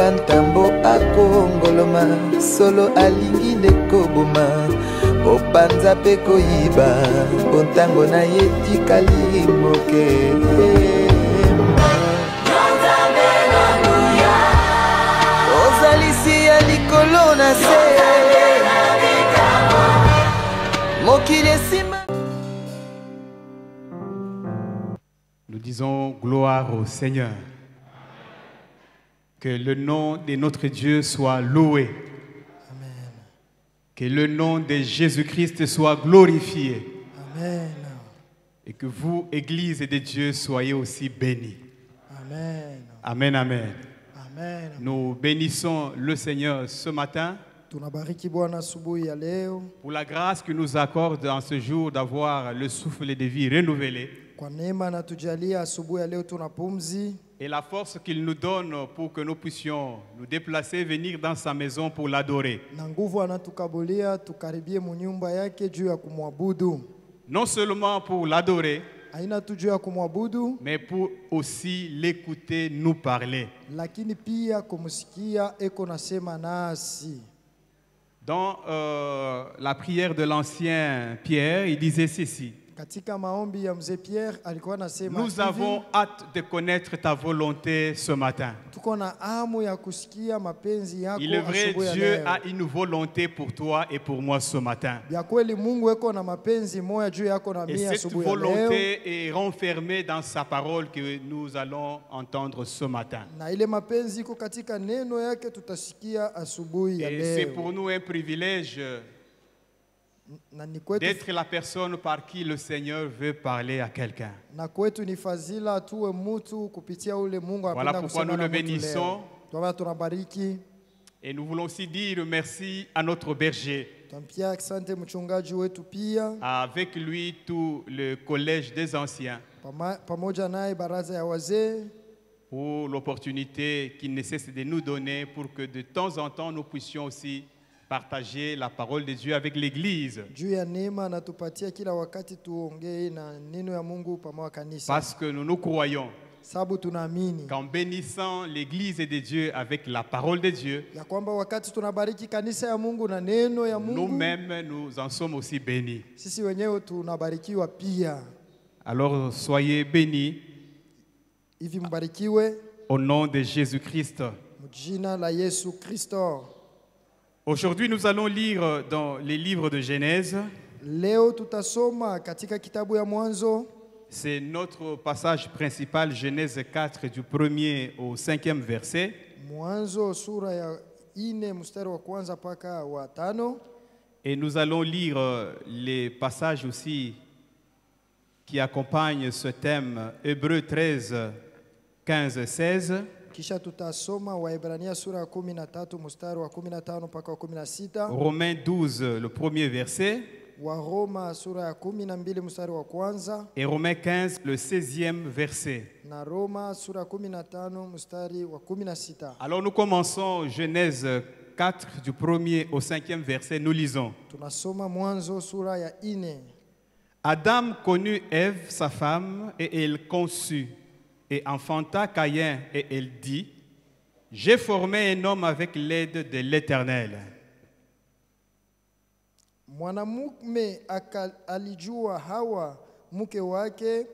lokola ntambo akongoloma solo alingi nde koboma opanza mpe koyiba bontango na ye tikali moke ozalisi ya likolo na se mokili esima. Nous disons gloire au Seigneur. Que le nom de notre Dieu soit loué. Amen. Que le nom de Jésus-Christ soit glorifié. Amen. Et que vous, Église de Dieu, soyez aussi bénis. Amen. Amen, amen. Amen. Nous bénissons le Seigneur ce matin Tunabariki Bwana asubuhi ya leo pour la grâce qu'il nous accorde en ce jour d'avoir le souffle de vie renouvelé kwa neema anatujalia asubuhi ya leo tuna pumzi et la force qu'il nous donne pour que nous puissions nous déplacer, venir dans sa maison pour l'adorer. na nguvu anatukabulia tukaribie munyumba yake juu ya kumwabudu. Non seulement pour l'adorer, Haina tu juu ya kumwabudu mais pour aussi l'écouter nous parler. lakini pia kumsikia eko nasema nasi. Dans la prière de l'ancien Pierre, il disait ceci: Katika maombi ya mzee Pierre alikuwa nasema nous avons hâte de connaître ta volonté ce matin. tuko na hamu ya kusikia mapenzi yako Il est vrai, asubuhi ya Dieu leo. a une volonté pour toi et pour moi ce matin. Ya kweli Mungu eko na mapenzi moya juu yako na Et mimi cette asubuhi ya leo. volonté est renfermée dans sa parole que nous allons entendre ce matin. Na ile mapenzi iko katika neno yake tutasikia asubuhi ya Et c'est leo. pour nous un privilège Na ni kwetu d'être la personne par qui le Seigneur veut parler à quelqu'un. na kwetu ni fadhila tuwe mtu kupitia ule Mungu Voilà anapenda pourquoi kusema nous na le mtu bénissons. leo. Tuwa tunabariki. Et nous voulons aussi dire merci à notre berger. Tunampia asante mchungaji wetu pia Avec lui, tout le collège des anciens, pamoja naye baraza ya wazee pour l'opportunité qu'il ne cesse de nous donner pour que de temps en temps nous puissions aussi partager la parole de Dieu avec l'Église. juu ya neema anatupatia kila wakati tuongee na neno ya Mungu pamoja kanisa. Parce que nous croyons Sababu tunaamini qu'en bénissant l'Église de Dieu avec la parole de Dieu, ya kwamba wakati tunabariki kanisa ya Mungu na neno ya Mungu nous-mêmes nous en sommes aussi bénis. sisi wenyewe tunabarikiwa pia. Alors soyez bénis Hivi mbarikiwe au nom de Jésus-Christ. mjina la Yesu Kristo. Aujourd'hui, nous allons lire dans les livres de Genèse. Leo tutasoma katika kitabu ya Mwanzo. C'est notre passage principal, Genèse 4, du 1er au 5e verset. Mwanzo sura ya 4 mstari wa kwanza mpaka wa 5. Et nous allons lire les passages aussi qui accompagnent ce thème, Hébreux 13, 15, 16. Kisha tutasoma Waebrania sura ya 13 mstari wa 15 mpaka wa 16. Romains 12, le premier verset. Wa Roma sura ya 12 mstari wa kwanza. Et Romains 15, le 16e verset. Na Roma sura ya 15 mstari wa 16. Alors nous commençons Genèse 4, du 1er au 5e verset, nous lisons. Tunasoma Mwanzo sura ya 4. Adam connut Ève, sa femme, et elle conçut, et enfanta Caïn, et elle dit, j'ai formé un homme avec l'aide de l'Éternel. Mwanamume alijua Hawa mke wake,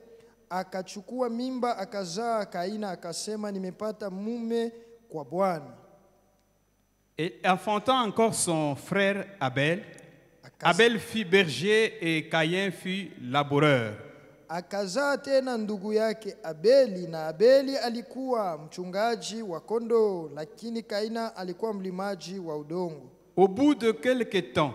akachukua mimba akazaa Kaina, akasema nimepata mume kwa Bwana. Et enfantant encore son frère Abel, Abel fut berger et Caïn fut laboureur. Akazaa tena ndugu yake Abeli, na Abeli alikuwa mchungaji wa kondoo, lakini Kaina alikuwa mlimaji wa udongo. Au bout de quelque temps,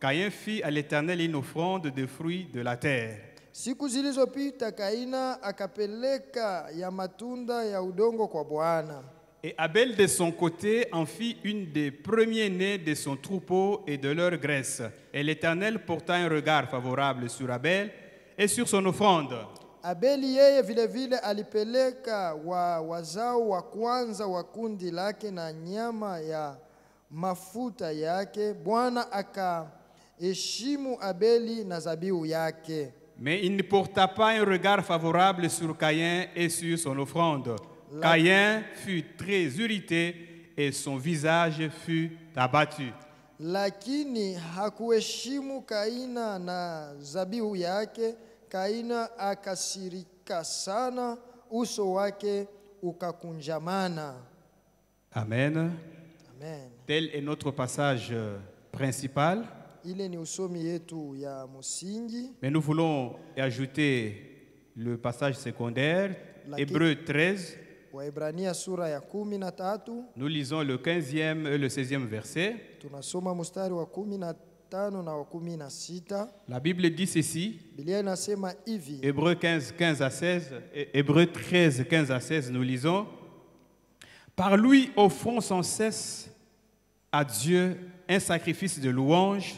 Caïn fit à l'Éternel une offrande de fruits de la terre. Siku zilizopita Kaina akapeleka ya matunda ya udongo kwa Bwana. Et Abel de son côté en fit une des premiers-nés de son troupeau et de leur graisse. Et l'Éternel porta un regard favorable sur Abel et sur son offrande. Abeli yeye vile vile alipeleka wazao wa kwanza wa kundi lake na nyama ya mafuta yake. Bwana akaheshimu Abeli na zabihu yake. Mais il ne porta pas un regard favorable sur Caïn et sur son offrande. Caïn fut très irrité et son visage fut abattu. Lakini hakuheshimu Kaina na zabihu yake. Kaina akasirika sana, uso wake ukakunjamana. Amen. Amen. Tel est notre passage principal. Ile ni usomi yetu ya musingi. Mais nous voulons ajouter le passage secondaire, Hébreux 13. Waebrania sura ya 13. Nous lisons le 15e et le 16e verset. Tunasoma mstari wa 15 na wa 16. La Bible dit ceci. Biblia inasema hivi. Hébreux 15 à 16 et Hébreux 13, 15 à 16, nous lisons. Par lui offrons sans cesse à Dieu un sacrifice de louange,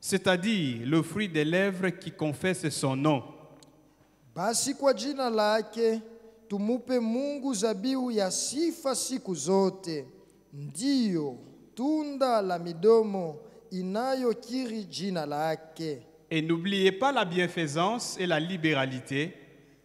c'est-à-dire le fruit des lèvres qui confessent son nom. Basi kwa jina lake tumupe Mungu zabihu ya sifa siku zote, ndiyo tunda la midomo inayokiri jina lake. Et n'oubliez pas la bienfaisance et la libéralité,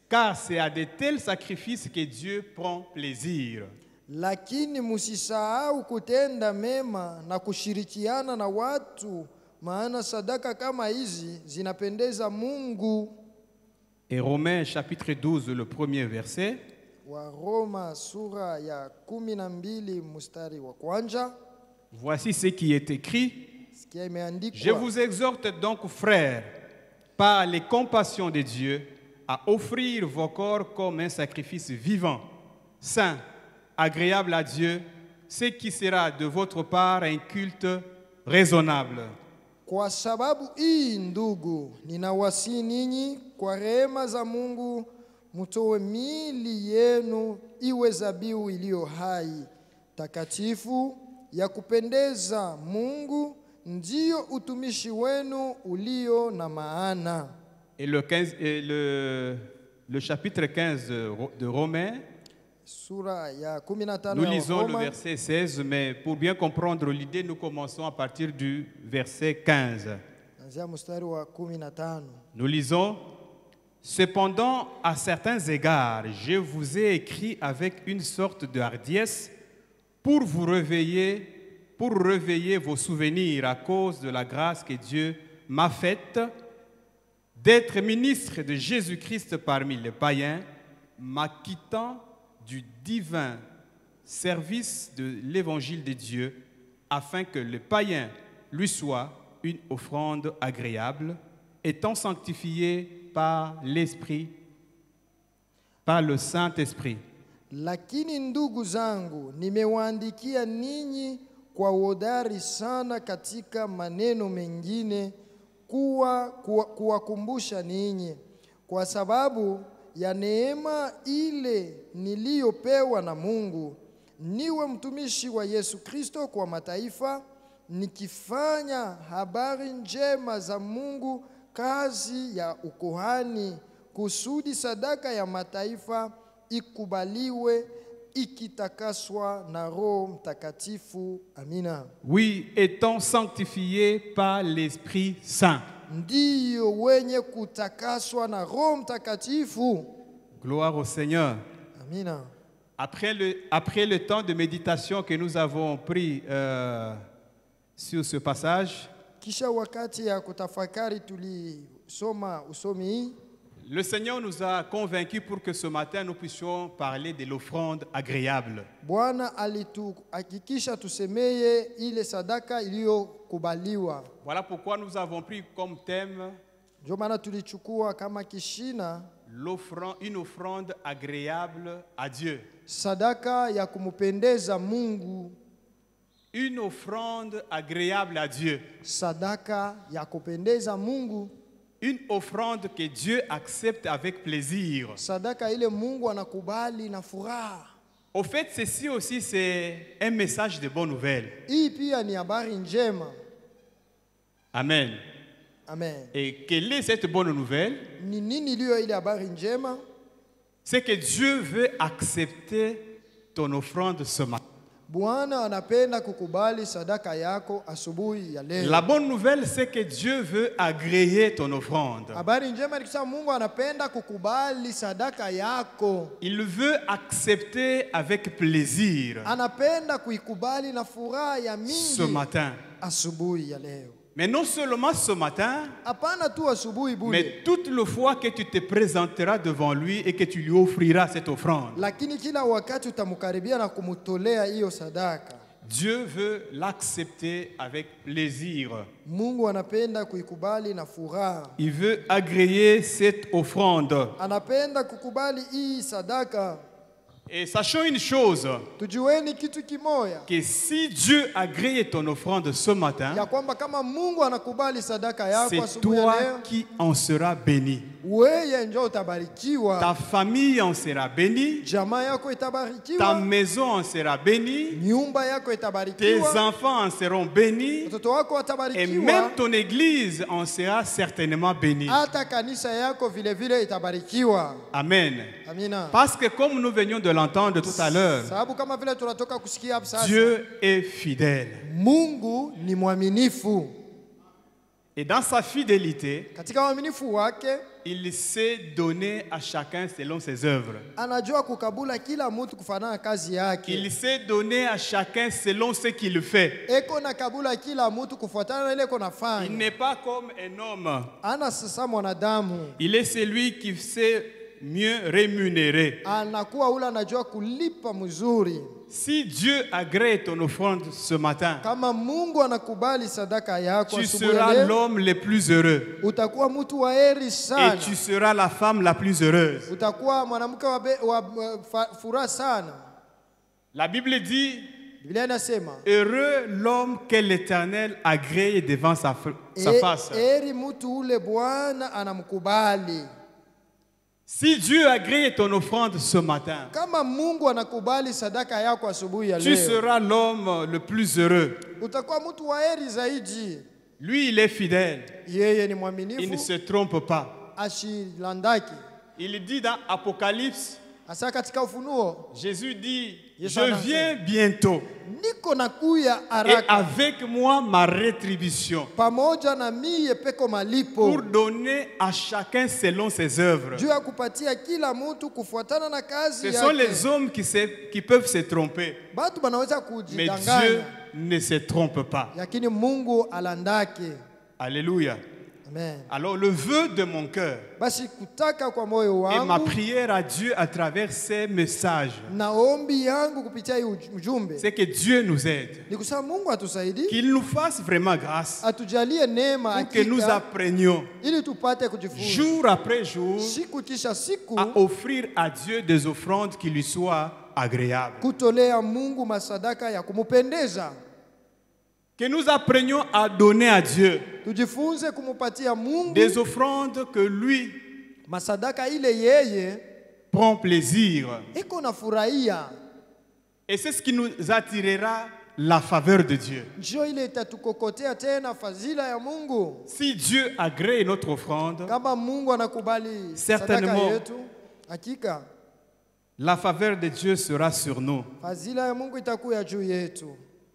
car c'est à de tels sacrifices que Dieu prend plaisir. Lakini musisahau kutenda mema na kushirikiana na watu, maana sadaka kama hizi zinapendeza Mungu. Et Romains chapitre 12, le premier verset. Wa Roma sura ya 12 mstari wa kwanza. Voici ce qui est écrit. Sikia imeandikwa. Je vous exhorte donc, frères, par les compassions de Dieu, à offrir vos corps comme un sacrifice vivant, saint, agréable à Dieu, ce qui sera de votre part un culte raisonnable. Kwa sababu hii ndugu, ninawasihi ninyi kwa rehema za Mungu, mutoe miili yenu iwe zabihu iliyo hai, takatifu, ya kupendeza Mungu, ndiyo utumishi wenu ulio na maana. Et le chapitre 15 de Romains, Sura ya 15 nous ya lisons le Roma. verset 16, mais pour bien comprendre l'idée, nous commençons à partir du verset 15. Anzia mstari wa 15. Nous lisons. Cependant, à certains égards, je vous ai écrit avec une sorte de hardiesse pour vous réveiller vos souvenirs à cause de la grâce que Dieu m'a faite d'être ministre de Jésus-Christ parmi les païens, m'acquittant du divin service de l'évangile de Dieu, afin que le païen lui soit une offrande agréable, étant sanctifié par l'Esprit, par le Saint-Esprit. Lakini ndugu zangu, nimewaandikia ninyi kwa uhodari sana katika maneno mengine, kuwakumbusha ninyi, kwa sababu ya neema ile niliyopewa na Mungu, niwe mtumishi wa Yesu Kristo kwa mataifa, nikifanya habari njema za Mungu, kazi ya ukuhani, kusudi sadaka ya mataifa ikubaliwe, ikitakaswa na Roho Mtakatifu. Amina. Oui, étant sanctifié par l'Esprit Saint. Ndiyo wenye kutakaswa na Roho Mtakatifu. Gloire au Seigneur. Amina. Après le temps de méditation que nous avons pris sur ce passage, Kisha wakati ya kutafakari tulisoma usomi hii, le Seigneur nous a convaincus pour que ce matin nous puissions parler de l'offrande agréable. Bwana alituhakikisha tusemeye ile sadaka iliyokubaliwa. Voilà pourquoi nous avons pris comme thème Ndio maana tulichukua kama kishina une offrande agréable à Dieu. Sadaka ya kumupendeza Mungu. Une offrande agréable à Dieu. Sadaka ya kupendeza Mungu. Une offrande que Dieu accepte avec plaisir. Sadaka ile Mungu anakubali na furaha. Au fait, ceci aussi c'est un message de bonne nouvelle. Hii pia ni habari njema. Amen. Amen. Et quelle est cette bonne nouvelle? Ni nini iliyo ile habari njema? C'est que Dieu veut accepter ton offrande ce matin. Bwana anapenda kukubali sadaka yako asubuhi ya leo. La bonne nouvelle, c'est que Dieu veut agréer ton offrande. Habari njema ni kusema Mungu anapenda kukubali sadaka yako. Il veut accepter avec plaisir Anapenda kuikubali na furaha ya mingi ce matin. asubuhi ya leo. Mais non seulement ce matin, Hapana tu asubuhi bure, mais toute le fois que tu te présenteras devant lui et que tu lui offriras cette offrande. lakini kila wakati utamkaribia na kumtolea hiyo sadaka. Dieu veut l'accepter avec plaisir. Mungu anapenda kuikubali na furaha. Il veut agréer cette offrande. Anapenda kukubali hii sadaka. Et sachons une chose, Tujueni kitu kimoya, que si Dieu agrée ton offrande ce matin, ya kwamba kama Mungu anakubali sadaka yako c'est asubuhi ya toi leo, qui en seras béni. wewe ndio utabarikiwa. Ta famille en sera bénie. Jamaa yako Ta itabarikiwa. maison en sera bénie. Nyumba yako Tes itabarikiwa. enfants en seront bénis. Watoto wako Et watabarikiwa. même ton église en sera certainement bénie. Hata kanisa yako vile vile itabarikiwa. Amen. Amina. Parce que comme nous venions de l'entendre tout à l'heure, Sababu kama vile tunatoka kusikia hapo sasa, Dieu est fidèle. Mungu ni mwaminifu. Et dans sa fidélité, Katika uaminifu wake il sait donner à chacun selon ses œuvres. anajua kukabula kila mtu kufanana na kazi yake. Il sait donner à chacun selon ce qu'il fait. Eko na kabula kila mtu kufuatana na ile eko Il nafanya. n'est pas comme un homme. Ana sasa mwanadamu Il est celui qui sait mieux rémunérer. anakuwa ule anajua kulipa mzuri. Si Dieu agrée ton offrande ce matin, Kama Mungu anakubali sadaka yako tu asubuhi ya seras leo, l'homme le plus heureux utakuwa mtu wa heri et sana. tu seras la femme la plus heureuse. Utakuwa mwanamke wa furaha sana. La Bible dit, Biblia inasema heureux l'homme que l'Éternel agrée devant sa face. heri mtu ule Bwana anamkubali. Si Dieu agrée ton offrande ce matin, Kama Mungu anakubali sadaka yako asubuhi ya tu leo, seras l'homme le plus heureux. utakuwa mtu wa heri zaidi. Lui, il est fidèle. Yeye ni Il ne mwaminifu, se trompe pas. ashilandaki. Il dit dans Apocalypse, Hasa katika Ufunuo, Jésus dit, Yesu je anasema, viens bientôt niko nakuya et haraka, avec moi ma rétribution pamoja na mie peko malipo, pour donner à chacun selon ses œuvres. juu ya kupatia kila mtu kufuatana na kazi Ce sont yake. les hommes qui peuvent se tromper, Batu banaweza mais Dieu kujidanganya, ne se trompe pas. lakini Mungu alandake. Alléluia. Amen. Alors le vœu de mon cœur Basi kutaka kwa moyo et ma wangu prière à Dieu à travers ces messages, na ombi yangu kupitia hii ujumbe c'est que Dieu nous aide, ni kusema Mungu atusaidie, qu'il nous fasse vraiment grâce atujalie neema pour que nous hakika, apprenions ili tupate kujifunza jour après jour siku kisha siku à offrir à Dieu des offrandes qui lui soient agréables. kutolea Mungu masadaka ya kumupendeza. Que nous apprenions à donner à Dieu Tujifunze kumupatia Mungu des offrandes que lui masadaka ile yeye prend plaisir. iko na furahia, Et c'est ce qui nous attirera la faveur de Dieu. njoo ile itatukokotea tena fadhila ya Mungu. Si Dieu agrée notre offrande, Kama Mungu anakubali sadaka Certainement. yetu, hakika la faveur de Dieu sera sur nous. fadhila ya Mungu itakuwa juu yetu.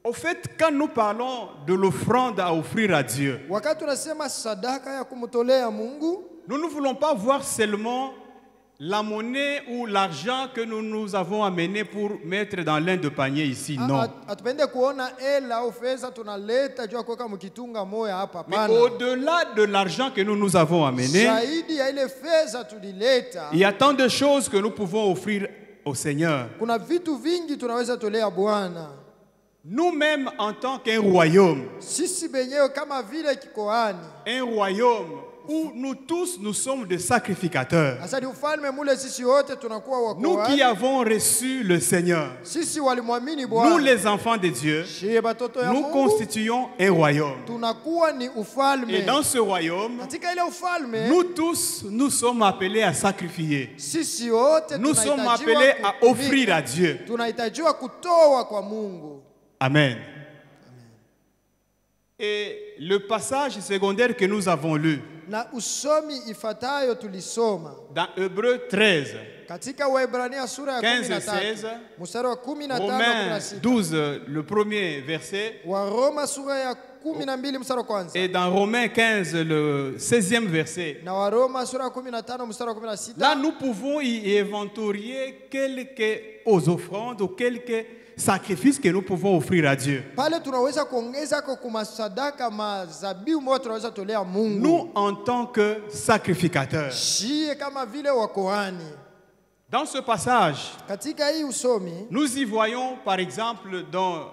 Au fait, quand nous parlons de l'offrande à offrir à Dieu, Wakati tunasema sadaka ya kumtolea Mungu, nous ne voulons pas voir seulement la monnaie ou l'argent que nous avons amené pour mettre dans l'un de paniers ici. Non. hatupende kuona hela au fedha tunaleta juu ya kuweka mkitunga moya hapa. Mais Hapana. au-delà de l'argent que nous avons amené, Zaidi ya ile fedha tulileta, il y a tant de choses que nous pouvons offrir au Seigneur. kuna vitu vingi tunaweza tolea Bwana. Nous-mêmes, en tant qu'un royaume, Sisi benyewe kama vile kikoani, un royaume où nous tous, nous sommes des sacrificateurs. hasa ni ufalme mule, sisi wote tunakuwa Nous qui wakoani. avons reçu le Seigneur, Sisi walimwamini nous Bwana, les enfants de Dieu, shie batoto ya nous Mungu, constituons un royaume. tunakuwa ni Et ufalme. dans ce royaume, Katika ile ufalme, nous tous, nous sommes appelés à sacrifier. sisi wote Nous sommes tunahitajiwa appelés à kutumika. offrir à Dieu. Tunahitajiwa kutoa kwa Mungu. Amen. Et le passage secondaire que nous avons lu, Na usomi ifatayo tulisoma dans Hébreux 13, katika Waebrania sura ya 15 et 13 16, mstari wa 15 Romains 16, 12, le premier verset, wa Roma sura ya 12 mstari wa kwanza et dans Romains 15, le 16e verset. na wa Roma sura ya 15 mstari wa 16. Là, nous pouvons y inventorier quelques aux offrandes ou quelques sacrifices que nous pouvons offrir à Dieu. Pale tunaweza kuongeza kwa kumasadaka mazabiu moja tunaweza tolea Mungu. Nous, en tant que sacrificateurs. Shie kama vile wakohani. Dans ce passage, Katika hii usomi nous y voyons par exemple dans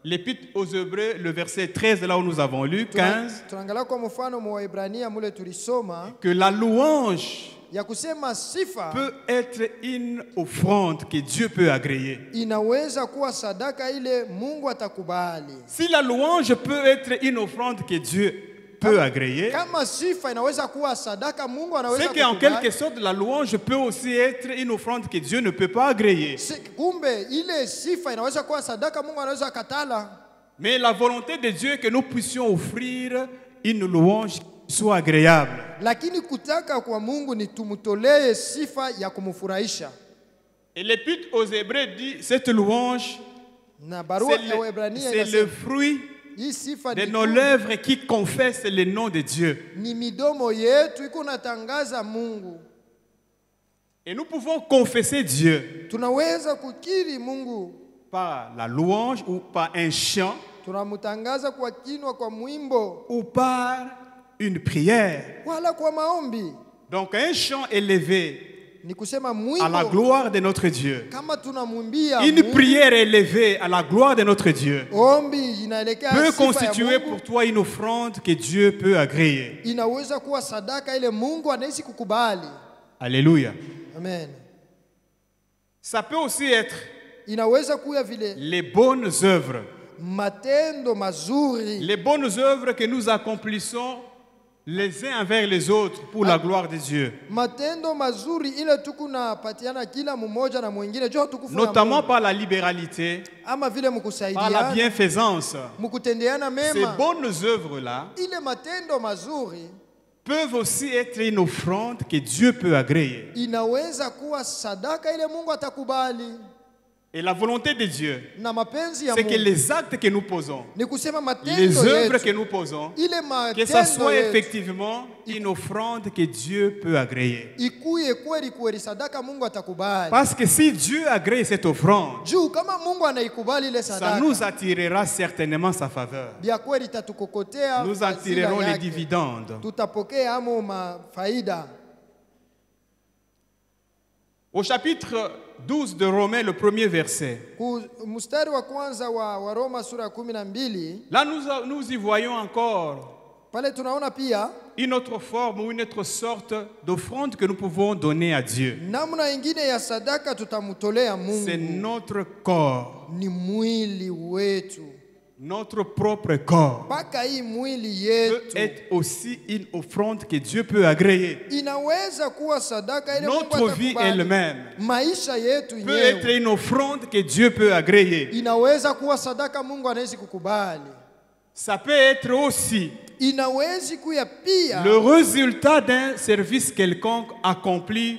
l'Épître aux Hébreux, le verset 13, là où nous avons lu, 15, tunaangalia kwa mfano mwa Waebrania mule tulisoma que la louange ya kusema sifa peut être une offrande que Dieu peut agréer. inaweza kuwa sadaka ile Mungu atakubali. Si la louange peut être une offrande que Dieu peut agréer, Kama sifa inaweza kuwa sadaka Mungu anaweza c'est qu'en kukubali. quelque sorte, la louange peut aussi être une offrande que Dieu ne peut pas agréer. Kumbe ile sifa inaweza kuwa sadaka Mungu anaweza katala. Mais la volonté de Dieu est que nous puissions offrir une louange qui soit agréable. Lakini kutaka kwa Mungu ni tumutolee sifa ya kumfurahisha. Et l'Épître aux Hébreux dit, cette louange, Na barua c'est ya Waebrania c'est le inasema fruit hii sifa de ni nos lèvres qui confessent le nom de Dieu. ni midomo yetu iko natangaza Mungu. Et nous pouvons confesser Dieu Tunaweza kukiri Mungu. par la louange ou par un chant Tunamutangaza kwa kinwa kwa mwimbo ou par une prière. wala kwa maombi. Donc un chant élevé Ni kusema à la mwimbo gloire de notre Dieu. kama tunamwimbia Une Mungu, prière élevée à la gloire de notre Dieu ombi inaelekea peut sifa ya constituer Mungu. pour toi une offrande que Dieu peut agréer. Inaweza kuwa sadaka ile Mungu anahisi kukubali. Alléluia. Amen. Ça peut aussi être Inaweza kuwa vile les bonnes œuvres. matendo mazuri, Les bonnes œuvres que nous accomplissons les uns envers les autres pour la gloire de Dieu. matendo mazuri ile tukunapatiana kila mmoja na mwingine jo tukufu ya Notamment Mungu. par la libéralité, Ama vile par la mkusaidiana, bienfaisance. mkutendeana Ces mema. bonnes œuvres-là Ile matendo mazuri peuvent aussi être une offrande que Dieu peut agréer. inaweza kuwa sadaka ile Mungu atakubali. Et la volonté de Dieu, Na mapenzi ya c'est que Mungu les actes que nous posons, ni kusema les matendo œuvres que yetu, nous posons, ile que ça matendo soit yetu effectivement une offrande que Dieu peut agréer. ikuye kweli kweli sadaka Mungu atakubali. Parce que si Dieu agrée cette offrande, Juu kama Mungu anaikubali ile ça sadaka, nous attirera certainement sa faveur. bia kweli itatukokotea, Nous en fadhila tirerons les yake. dividendes. Tutapokea amo mafaida. Au chapitre 12 de Romains, le premier verset, Mstari wa kwanza wa Roma sura ya 12, là nous y voyons encore pale tunaona pia une autre forme ou une autre sorte d'offrande que nous pouvons donner à Dieu. namna ingine ya sadaka tutamutolea C'est Mungu. notre corps, Ni mwili wetu. notre propre corps Mpaka hii mwili peut yetu être aussi une offrande que Dieu peut agréer. inaweza kuwa sadaka ile Mungu Notre vie atakubali. elle-même Maisha yetu peut être yenyewe une offrande que Dieu peut agréer. inaweza kuwa sadaka Mungu anaweza kukubali. Ça peut être aussi Inawezi kuya pia le résultat d'un service quelconque accompli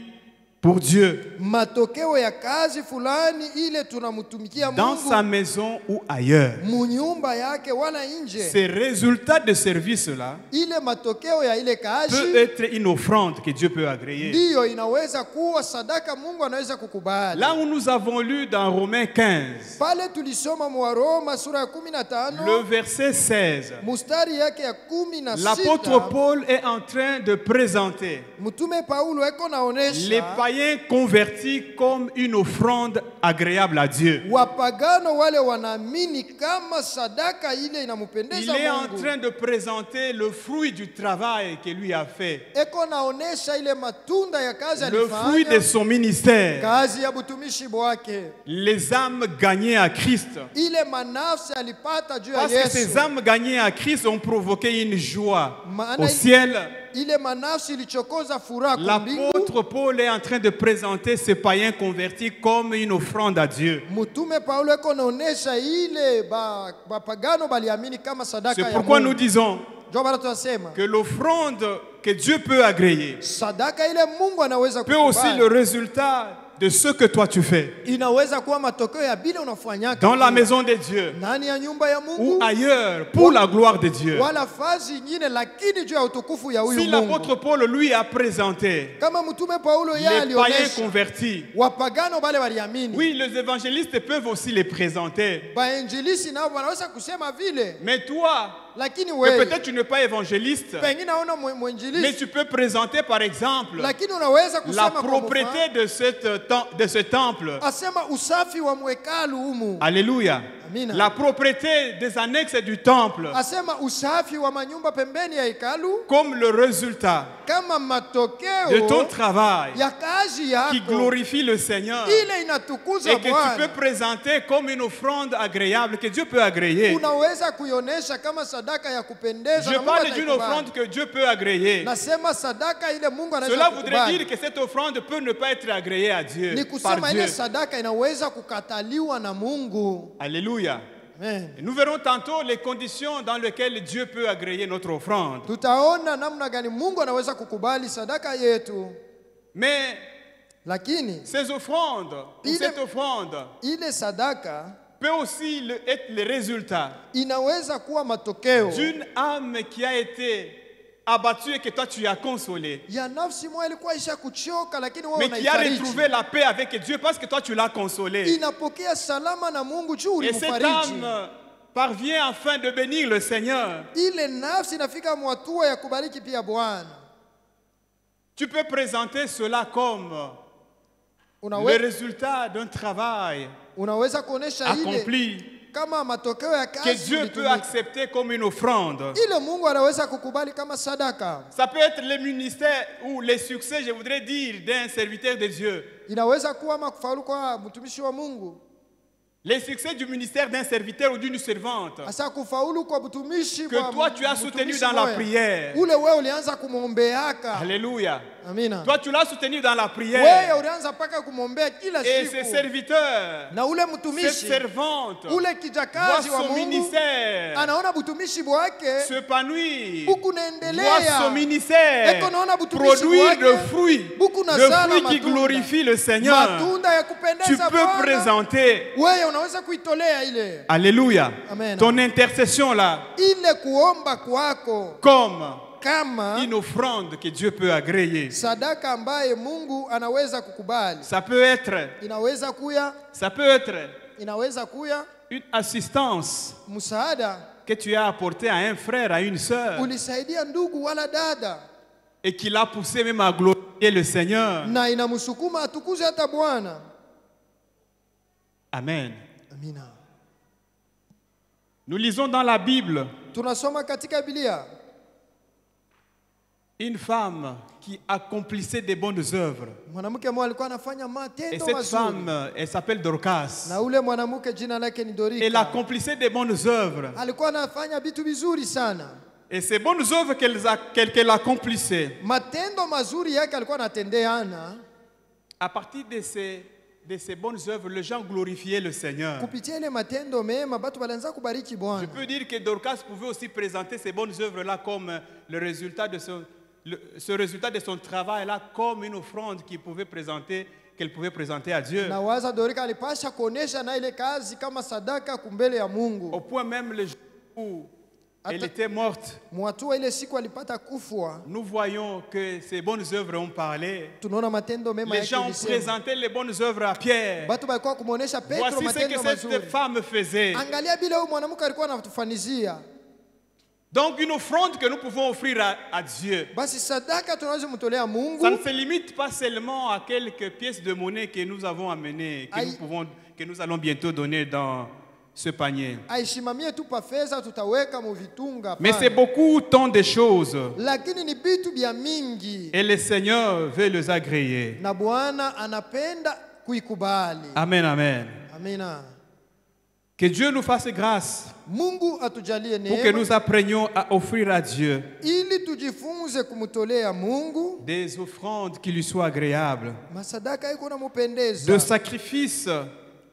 pour Dieu, matokeo ya kazi fulani ile tunamtumikia dans sa Mungu maison ou ailleurs. munyumba yake wala nje. Ces résultats de service-là Ile matokeo ya ile peut kazi être une offrande que Dieu peut agréer. ndiyo inaweza kuwa sadaka Mungu anaweza kukubali. Là où nous avons lu dans Romains 15, Pale tulisoma mwa Roma sura ya le 15 verset 16, mustari yake ya 16, l'apôtre Paul est en train de présenter mtume Paulo eko les naonesha païens convertis comme une offrande agréable à Dieu. wapagano wale wanaamini kama sadaka ile Il inampendeza est en Mungu. train de présenter le fruit du travail que lui a fait, Eko naonesha ile matunda ya kazi le fruit de alifanya, son ministère, kazi ya butumishi bwake, les âmes gagnées à Christ. ile manafsi alipata juu ya Parce que ces Yesu. âmes gagnées à Christ ont provoqué une joie Maana au ciel. ile manafsi ilichokoza furaha kwa mbingu. L'apôtre Paul est en train de présenter ces païens convertis comme une offrande à Dieu. Mtume Paulo eko naonesha ile bapagano baliamini kama sadaka C'est ya pourquoi nous Mungu. disons Ndio maana tunasema que l'offrande que Dieu peut agréer sadaka ile Mungu anaweza peut aussi le kukubali résultat de ce que toi tu fais inaweza kuwa matokeo ya bila unafanyaka dans la maison de Dieu ndani ya nyumba ya ou Mungu ailleurs pour la gloire de Dieu. wala fazi nyingine, lakini juu ya utukufu ya huyu Si Mungu. l'apôtre Paul lui a présenté Kama mtume Paulo yeye les païens alionyesha convertis, wapagano wale waliamini, oui, les évangélistes peuvent aussi les présenter. bainjilisi nao wanaweza kusema vile, Mais toi, lakini que wewe peut-être tu n'es pas évangéliste, pengine hauna mais mwinjilisi, tu peux présenter par exemple lakini unaweza la kusema kwa propreté de ce temple. asema usafi wa mwekalu humu. Alléluia. Amina. La propreté des annexes du temple Asema usafi wa manyumba pembeni ya hekalu comme le résultat kama de matokeo ton travail ya kazi qui yako glorifie le Seigneur ile inatukuza et que tu Bwana. peux présenter comme une offrande agréable que Dieu peut agréer. Unaweza kuionyesha kama sadaka ya kupendeza Je na Mungu parle d'une ataikubali. offrande que Dieu peut agréer. Nasema sadaka ile Mungu anaweza Cela voudrait kukubali. dire que cette offrande peut ne pas être agréée à Dieu, Ni par kusema ile Dieu. sadaka inaweza kukataliwa na Mungu. Alléluia. Amen. Et nous verrons tantôt les conditions dans lesquelles Dieu peut agréer notre offrande. Tutaona namna gani Mungu anaweza kukubali sadaka yetu, Mais lakini ces offrandes, ou Il cette est- offrande, ile sadaka peut aussi être le résultat inaweza kuwa matokeo d'une âme qui a été abattue et que toi tu as consolée, ya nafsi moja ilikuwa isha kuchoka, lakini wewe mais qui a unaifariji. retrouvé la paix avec Dieu parce que toi tu l'as consolée. Inapokea salama na Mungu juu Et cette ulimfariji. âme parvient enfin de bénir le Seigneur. Ile nafsi inafika mwatua ya kubariki pia Bwana. Tu peux présenter cela comme le résultat d'un travail Unaweza kuonesha ile accompli kama matokeo ya que kazi Dieu peut ulitumika. accepter comme une offrande. Ile Mungu anaweza kukubali kama sadaka. Ça peut être le ministère ou les succès, je voudrais dire, d'un serviteur de Dieu. Inaweza kuwa makufaulu kwa mtumishi wa Mungu. Les succès du ministère d'un serviteur ou d'une servante Asa kufaulu kwa mtumishi que toi tu as soutenu mtumishi dans la moya. prière. Ule wewe ulianza kumwombeaka. Alléluia. Amina. Toi tu l'as soutenu dans la Wewe prière. ulianza paka kumwombea kila Et ces siku. serviteurs, Na ule cette mtumishi servante, ule voit kijakazi wa son Mungu ministère anaona butumishi bwake s'épanouir, buku voit naendelea. son ministère Eko naona butumishi produire wake, de fruits, buku de nazala fruits qui matunda. glorifient le Seigneur. Matunda ya Tu kupendeza peux Bwana. présenter, Wewe unaweza kuitolea ile alléluia, Amen. ton intercession là ile kuomba kwako comme kama une offrande que Dieu peut agréer. sadaka ambaye Mungu anaweza kukubali. Ça peut être Inaweza kuya une assistance msaada, que tu as apportée à un frère, à une sœur, ulisaidia ndugu wala dada, et qui l'a poussé même à glorifier le Seigneur. na inamsukuma atukuze hata Bwana. Amen. Amina. Nous lisons dans la Bible Tunasoma katika Biblia une femme qui accomplissait des bonnes œuvres. mwanamke mmoja alikuwa anafanya Et matendo cette mazuri, femme, elle s'appelle Dorcas. na ule mwanamke jina lake ni Elle Dorika. accomplissait des bonnes œuvres. Alikuwa anafanya vitu vizuri sana. Et ces bonnes œuvres qu'elle accomplissait, Matendo mazuri yake alikuwa anatendeana. à partir de ces bonnes œuvres, les gens glorifiaient le Seigneur. Kupitia ile matendo mema batu walianza kubariki Je Bwana. peux dire que Dorcas pouvait aussi présenter ces bonnes œuvres-là comme le résultat de ce résultat de son travail-là, comme une offrande qu'elle pouvait présenter à Dieu. Na waza Dorika alipasha kuonesha na ile kazi kama sadaka kumbele ya Au Mungu. point même le jour où elle était morte, Mwatua ile siku alipata kufwa. nous voyons que ces bonnes œuvres ont parlé. Tunaona matendo mema Les yake gens ont ilisema. présenté les bonnes œuvres à Pierre. Batu balikuwa kumuonesha Petro Voici ce matendo que cette mazuri. femme faisait. Angalia bila huyu mwanamke alikuwa anatufanizia. Donc une offrande que nous pouvons offrir à Dieu, Basi sadaka tunaweza mtolea Mungu. ça ne se limite pas seulement à quelques pièces de monnaie que nous avons amenées, que nous allons bientôt donner dans ce panier. Aishimamie tu pa fedha tutaweka mu vitunga. Mais pale. c'est beaucoup tant de choses. Lakini ni vitu vya mingi. Et le Seigneur veut les agréer. Na Bwana anapenda kuikubali. Amen, amen. Amina. Que Dieu nous fasse grâce Mungu atujalie pour que neema nous apprenions à offrir à Dieu ili tujifunze kumtolea Mungu des offrandes qui lui soient agréables, masadaka iko na de mupendeza, sacrifices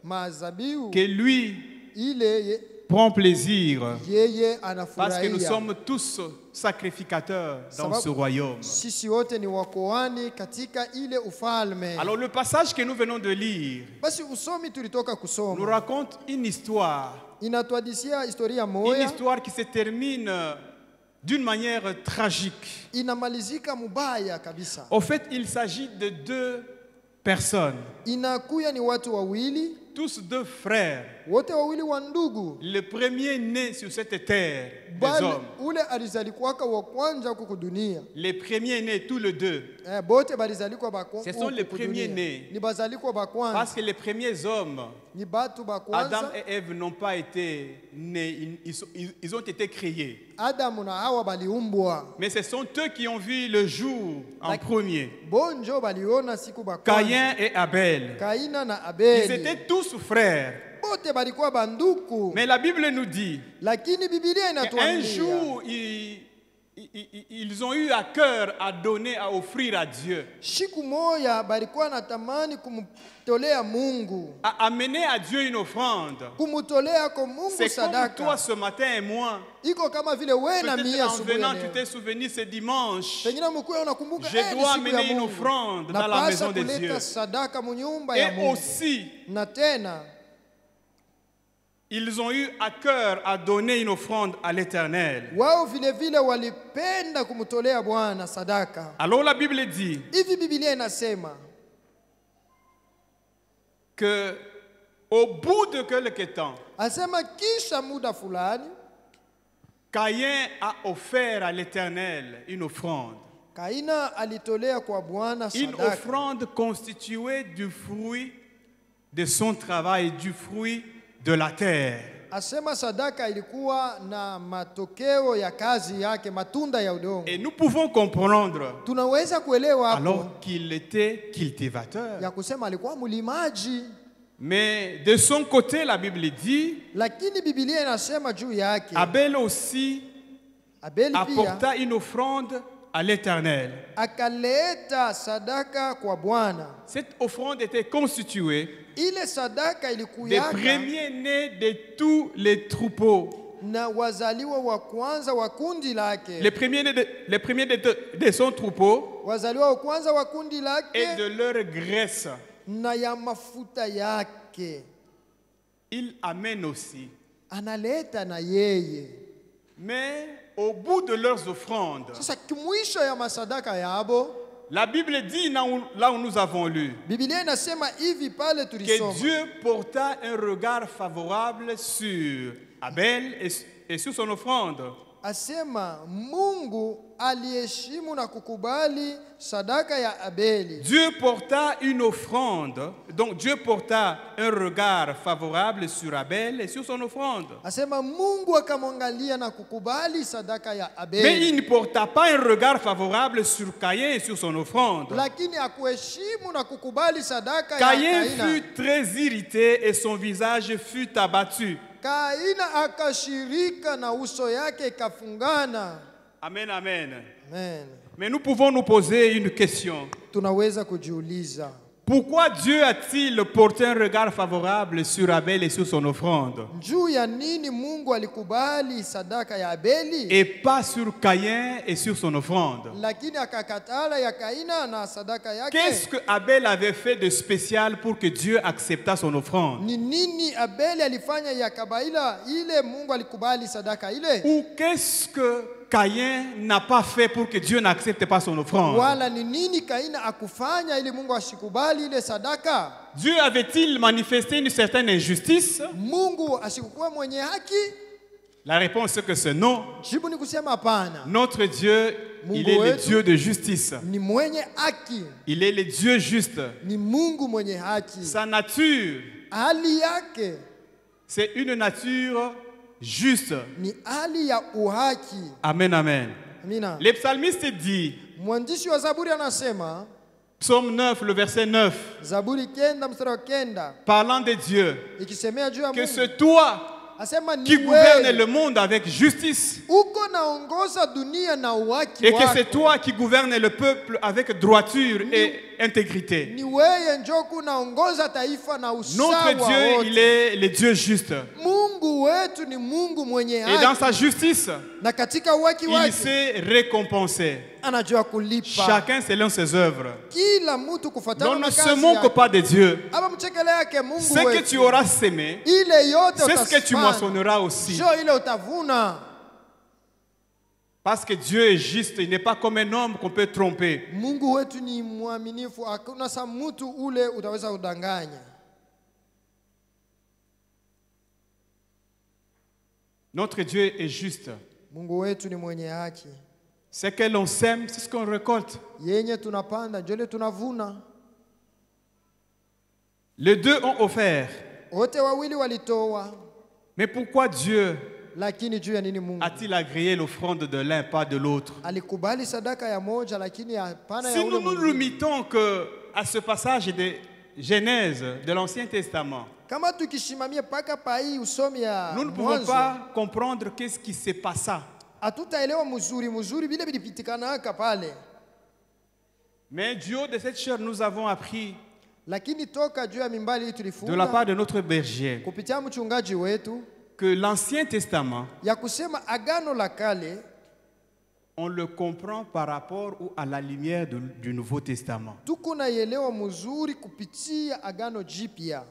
mazabiu que lui, ile prend plaisir yeye parce que nous anafurahia. sommes tous sacrificateurs dans ce royaume. Sisi wote ni wakoani katika ile ufalme. Alors le passage que nous venons de lire Basi usomi tulitoka nous kusoma raconte une histoire inatuadisia historia Une moya, histoire qui se termine d'une manière tragique. inamalizika mubaya kabisa. Au fait, il s'agit de deux personnes, Inakuya ni watu wawili, tous deux frères. wote wawili wa ndugu, Le premier né sur cette terre des bali hommes. ule alizalikwaka wa kwanza huku kudunia. Les premiers nés, tous les deux. Bote balizalikwa ba Ce sont les premiers nés. Ni bazalikwa ba kwanza, Parce que les premiers hommes, ni batu ba Adam kwanza. et Ève, n'ont pas été nés, ils ont été créés. Adamu na Hawa baliumbwa, Mais ce sont eux qui ont vu le jour en premier. bonjo baliona siku ba kwanza. Caïn et Abel. Kaina na Ils Abeli, étaient tous frères. bote balikuwa banduku. Mais la Bible nous dit Lakini Biblia qu'un inatuambia jour, ils ont eu à cœur à donner, à offrir à Dieu, siku moya balikuwa natamani kumtolea Mungu, à amener à Dieu une offrande. kumutolea kwa Mungu C'est comme toi sadaka. ce matin et moi. Iko kama vile wewe na mimi Peut-être en asubuhi ya venant, tu leo. t'es souvenu ce dimanche. Pengine mkuwa unakumbuka Je ni dois siku ya amener une Mungu. offrande dans la Napasa maison de kuleta Dieu. sadaka munyumba ya Et Mungu. aussi, Na tena ils ont eu à cœur à donner une offrande à l'Éternel. wao vile vile walipenda kumtolea Bwana sadaka. Alors la Bible dit Hivi Biblia inasema que au bout de quelque temps, asema kisha muda fulani Caïn a offert à l'Éternel une offrande. Kaina alitolea kwa Bwana Une sadaka. offrande constituée du fruit de son travail, du fruit de la terre. Asema sadaka ilikuwa na matokeo ya kazi yake, matunda ya udongo. Et nous pouvons comprendre Tunaweza kuelewa hapo alors qu'il était cultivateur. ya kusema alikuwa mlimaji, Mais de son côté, la Bible dit, lakini Biblia inasema juu yake Abel aussi Abeli pia apporta une offrande à l'Éternel. akaleta sadaka kwa Bwana. Cette offrande était constituée Ile sadaka des ilikuyaka premiers-nés de tous les troupeaux. na wazaliwa wa kwanza wa kundi lake, Les premiers de son troupeau wazaliwa wa kwanza wa kundi et lake de leur graisse. na ya mafuta yake Il amène aussi. analeta na yeye. Mais au bout de leurs offrandes, Sasa kimwisho ya masadaka yabo, la Bible dit là où nous avons lu Biblia inasema hivi pale que tulisoma, Dieu porta un regard favorable sur Abel et sur son offrande. asema Mungu aliheshimu na kukubali sadaka ya Abeli. Dieu porta une offrande, donc Dieu porta un regard favorable sur Abel et sur son offrande. Asema Mungu akamwangalia na kukubali sadaka ya Mais Abeli, il ne porta pas un regard favorable sur Caïn et sur son offrande. lakini akuheshimu na kukubali sadaka ya Caïn Kaina. fut très irrité et son visage fut abattu. Kaina akashirika na uso yake ikafungana. Amen, amen. Amen. Mais nous pouvons nous poser une question. Tunaweza kujiuliza, Pourquoi Dieu a-t-il porté un regard favorable sur Abel et sur son offrande juu ya nini Mungu alikubali sadaka ya Abeli et pas sur Caïn et sur son offrande? lakini akakatala ya Kaina na sadaka yake? Qu'est-ce que Abel avait fait de spécial pour que Dieu acceptât son offrande? Ni nini Abeli alifanya ya kabaila ile Mungu alikubali sadaka ile? Ou qu'est-ce que Caïn n'a pas fait pour que Dieu n'accepte pas son offrande? Wala ni nini Kaina akufanya ili Mungu asikubali ile sadaka? Dieu avait-il manifesté une certaine injustice? Mungu asikukuwa mwenye haki? La réponse est que c'est non. Jibu ni kusema hapana. Notre Dieu, il Mungu est le wetu Dieu de justice. ni mwenye haki, Il est le Dieu juste. ni Mungu mwenye haki. Sa nature, Hali yake c'est une nature juste. ni hali ya uhaki. Amen, amen. Amina. Le psalmiste dit, Mwandishi wa Zaburi anasema, psaume 9, le verset 9, Zaburi 9 mstari wa 9, parlant de Dieu, ikisemea juu ya que Mungu, c'est toi asema ni qui gouverne wewe le monde avec justice uko naongoza dunia na uhaki et que wako. c'est toi qui gouverne le peuple avec droiture et intégrité. Ni wewe njoo kunaongoza taifa na usawa Notre Dieu, wote. il est le Dieu juste. Mungu wetu ni Mungu mwenye Et dans haki. sa justice, Na katika haki il wake sait récompenser anajua kulipa chacun selon ses œuvres. kila mtu kufuatana Donc na ne se kazi moque yake. pas de Dieu. Aba mchekele yake Mungu Ce que wetu. tu auras sémé, Ile yote c'est ce que tu utasipanda. moissonneras aussi. Njoo ile utavuna. Parce que Dieu est juste, il n'est pas comme un homme qu'on peut tromper. Mungu wetu ni mwaminifu, hakuna sa mtu ule utaweza udanganya. Notre Dieu est juste. Mungu wetu ni mwenye haki. Ce que l'on sème, c'est ce qu'on récolte. Yenye tunapanda ndio ile tunavuna. Les deux ont offert. Wote wawili walitoa, Mais pourquoi Dieu lakini juu ya nini Mungu a-t-il agréé l'offrande de l'un, pas de l'autre? alikubali sadaka ya moja lakini hapana ya Si ule nous nous mwingine? limitons à ce passage de Genèse de l'Ancien Testament, Kama tukishimamia paka pa hii usomi ya nous ne pouvons mwanzo, pas comprendre qu'est-ce qui se passa. hatutaelewa mzuri vile vilipitikanaka pale. Mais du haut de cette chair, nous avons appris Lakini toka juu ya mimbali hii de la tulifunga part de notre berger kupitia mchungaji wetu que l'Ancien Testament, ya kusema agano la kale on le comprend par rapport à la lumière du Nouveau Testament. tuko naielewa mzuri kupitia agano jipya,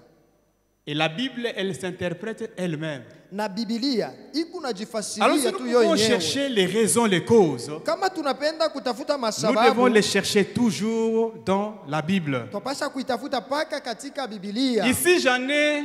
Et la Bible, elle s'interprète elle-même. na Biblia iko Alors si najifasiria nous tu yo pouvons yenyewe. chercher les raisons, les causes, Kama tunapenda kutafuta nous devons masababu, les chercher toujours dans la Bible. tupasha kuitafuta paka katika Biblia. Ici, j'en ai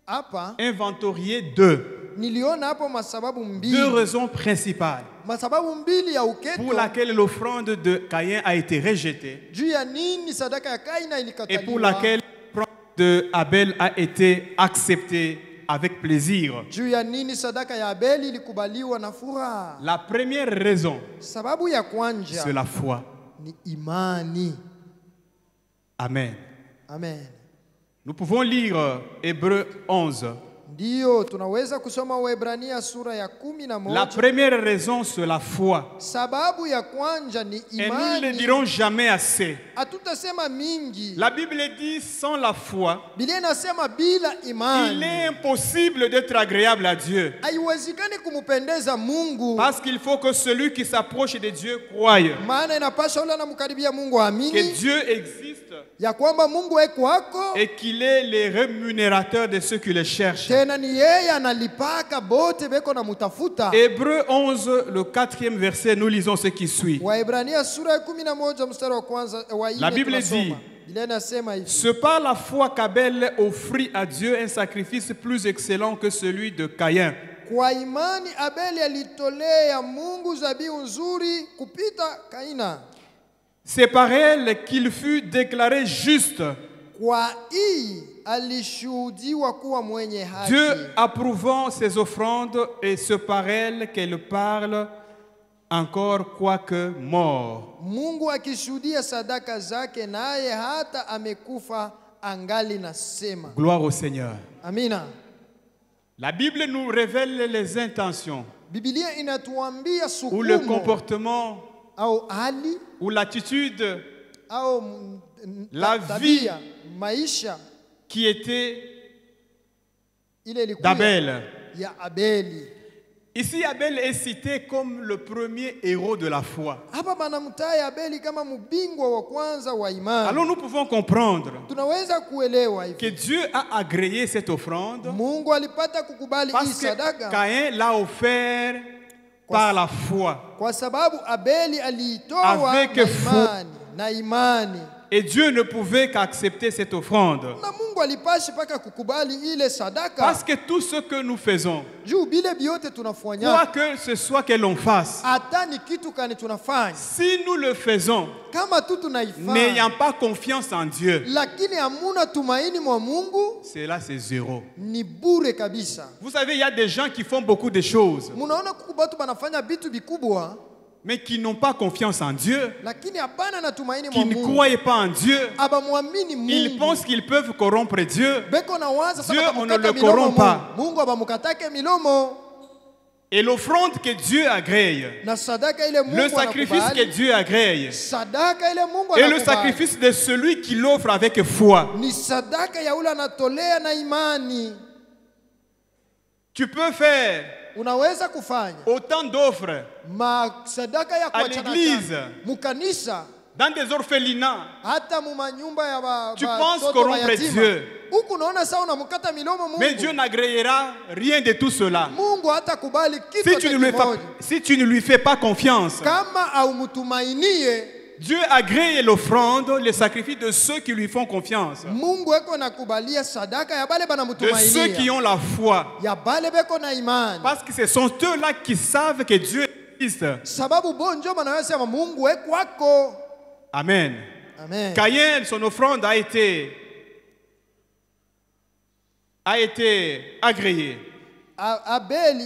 Hapa inventorié deux. niliona hapo masababu Deux mbili, raisons principales masababu mbili ya pour uketo laquelle l'offrande de Caïn a été rejetée juu ya nini sadaka ya Kaina et pour ilikataliwa, laquelle l'offrande de Abel a été acceptée avec plaisir. juu ya nini sadaka ya Abeli ilikubaliwa na furaha. La première raison, Sababu ya c'est kwanja la foi. ni imani. Amen. Amen. Nous pouvons lire Hébreux 11. Ndiyo tunaweza kusoma Waebrania sura ya La 11. première raison, c'est la foi. Sababu ya kwanja ni Et nous ne le imani. dirons jamais assez. Hatutasema mingi. La Bible dit, sans la foi, Biblia inasema bila il imani est impossible d'être agréable à Dieu. haiwezekani kumpendeza Mungu. Parce qu'il faut que celui qui s'approche de Dieu croie Maana inapasha ule anamkaribia Mungu que aamini Dieu existe ya kwamba Mungu eko wako, et qu'il est le rémunérateur de ceux qui le cherchent. tena ni yeye analipaka bote beko na mutafuta. Hébreux 11, le 4e verset, nous lisons ce qui suit. Waebrania sura ya 11 mstari wa kwanza wa La nne Bible tunasoma. dit, Biblia inasema hivi: C'est par la foi qu'Abel offrit à Dieu un sacrifice plus excellent que celui de Caïn. kwa imani Abeli alitolea Mungu zabihu nzuri kupita Kaina. C'est par elle qu'il fut déclaré juste, Kwa hii alishuhudiwa kuwa mwenye haki. Dieu approuvant ses offrandes, et c'est par elle qu'elle parle encore quoique mort. Mungu akishuhudia sadaka zake, naye hata amekufa angali nasema. Gloire au Seigneur. Amina. La Bible nous révèle les intentions Biblia inatuambia ou le sukumo comportement au hali ou l'attitude au La tabia, maisha qui était ile ilikuwa d'Abel. ya Abeli. Ici, Abel est cité comme le premier héros de la foi. Hapa banamtaja Abeli kama mbingwa wa kwanza wa imani. Alors nous pouvons comprendre Tunaweza kuelewa que hivi. Dieu a agréé cette offrande Mungu alipata kukubali hii parce que sadaka Caïn l'a offert par la foi. kwa sababu Abeli aliitoa Avec na imani. Et Dieu ne pouvait qu'accepter cette offrande. Na Mungu alipashi paka kukubali ile sadaka. Parce que tout ce que nous faisons, Juu bile biote tunafanya. quoi que ce soit que l'on fasse, Hata ni kitu kani tunafanya. si nous le faisons, Kama tu tunaifanya. n'ayant pas confiance en Dieu, Lakini hamuna tumaini mwa Mungu, cela c'est zéro. ni bure kabisa. Vous savez, il y a des gens qui font beaucoup de choses, Munaona kukubatu banafanya vitu vikubwa, mais qui n'ont pas confiance en Dieu, lakini hapana na tumaini qui mwa ne Mungu. croient pas en Dieu. Abamwamini Ils Mungu. pensent qu'ils peuvent corrompre Dieu. Beko na waza Dieu, sasa on ne batamukata le milomo corrompt pas. Mungu abamukatake milomo. Et l'offrande que Dieu agrée, na sadaka ile Mungu le sacrifice que anakubali, Dieu agrée, sadaka ile Mungu et le anakubali sacrifice de celui qui l'offre avec foi. ni sadaka ya ule anatolea na imani. Tu peux faire Unaweza kufanya autant d'offres sadaka ya kuachana l'église, mukanisa, dans des orphelinats. hata mumanyumba ya Tu penses watoto corrompre mayatima. Dieu. Huku unaona sawa unamkata milomo Mungu. Mais Dieu n'agréera rien de tout cela. Mungu hatakubali kitu Si tu, ne lui fais, kimoja. si tu ne lui fais pas confiance, Kama haumtumainie Dieu agrée l'offrande, le sacrifice de ceux qui lui font confiance, Mungu eko nakubalia sadaka ya bale de ceux banamtumainia, qui ont la foi. ya bale beko na imani, Parce que ce sont eux-là qui savent que Dieu existe. sababu bonjo banayosema Mungu ekwako. Amen. Amen. Caïn, son offrande a été agréée Abeli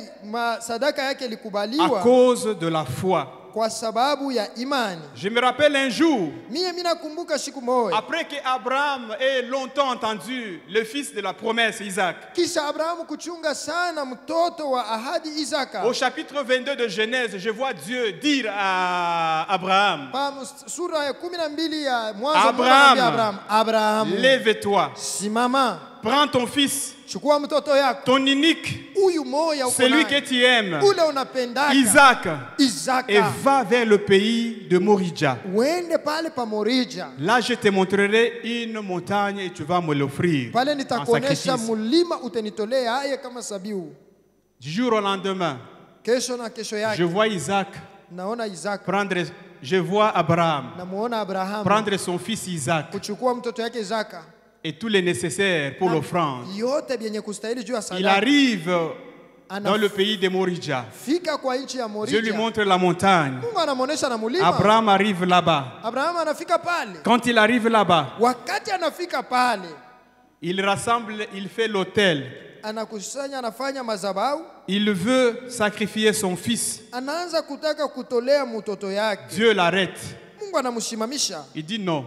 sadaka yake à ilikubaliwa cause de la foi. kwa sababu ya imani. Je me rappelle un jour, Mimi nakumbuka siku moja, après qu'Abraham ait longtemps entendu le fils de la promesse, Isaac, kisha Abrahamu kuchunga sana mtoto wa ahadi Isaka. au chapitre 22 de Genèse, je vois Dieu dire à Abraham, Pa sura ya 12 ya Mwanzo, Mungu Abraham, anamwambia Abrahamu, lève-toi, simama, prends ton fils, chukua mtoto yako ton unique, huyu moya uko celui que naye, tu aimes, ule unapendaka Isaac, et Isaka, va vers le pays de Moridja. uende pale pa Morija. Là, je te montrerai une montagne et tu vas me l'offrir Pale en nitakuonesha sacrifice. mulima, utenitolea haya kama sabiu. Du jour au lendemain, Kesho na kesho je yake vois Isaac naona Isaka, prendre, je vois Abraham namuona Abrahamu prendre son fils Isaac kuchukua mtoto yake Isaka et tout le nécessaire pour l'offrande. yote vyenye kustahili juu ya Il sadaka. arrive dans le pays de Moridja. Fika kwa nchi ya Dieu lui Morija, montre la montagne. Mungu anamuonesha na mulima. Abraham arrive là-bas. Abrahamu anafika pale. Quand il arrive là-bas, Wakati anafika pale, il rassemble, il fait l'autel. anakusanya, anafanya madhabahu, Il veut sacrifier son fils. anaanza kutaka kutolea mtoto yake. Dieu l'arrête. Mungu anamshimamisha. Il dit non,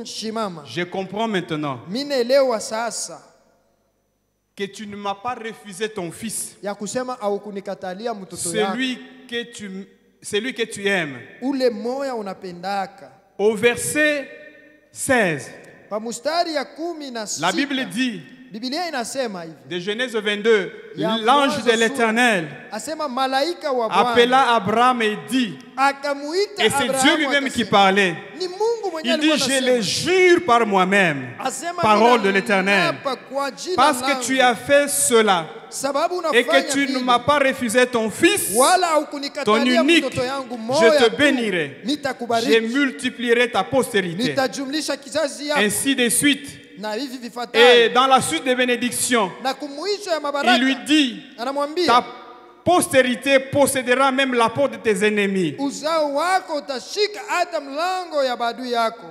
Shimama, je comprends maintenant mimi naelewa sasa que tu ne m'as pas refusé ton fils, ya kusema au kunikatalia mtoto yako, celui que tu aimes. ule moya unapendaka. Au verset 16, Pa mustari ya 16 la Bible dit, Biblia inasema hivi, de Genèse 22, Ya l'ange Mwanzo de l'Éternel asema malaika wa Bwana appela Abraham et dit, akamuita et c'est Abrahamu, Dieu lui-même qui akasema, parlait, ni Mungu mwenyewe il dit, alikuwa je anasema. le jure par moi-même, Asema, parole de "Nina l'Éternel, napa kwa jina parce que langu, tu as fait cela sababu et que unafanya tu ne vile, m'as pas refusé ton fils, wala ton haukunikatalia unique, mtoto yangu je moya te tu, bénirai, je nitakubariki, multiplierai ta postérité, nitajumlisha kizazi yako." ainsi de suite. Na hivi Et vifuatayo, dans la suite des bénédictions, na kumuisho ya il lui mabaraka dit, anamwambia, ta postérité possédera même la porte de tes ennemis. uzao wako utashika hata mlango ya badui yako.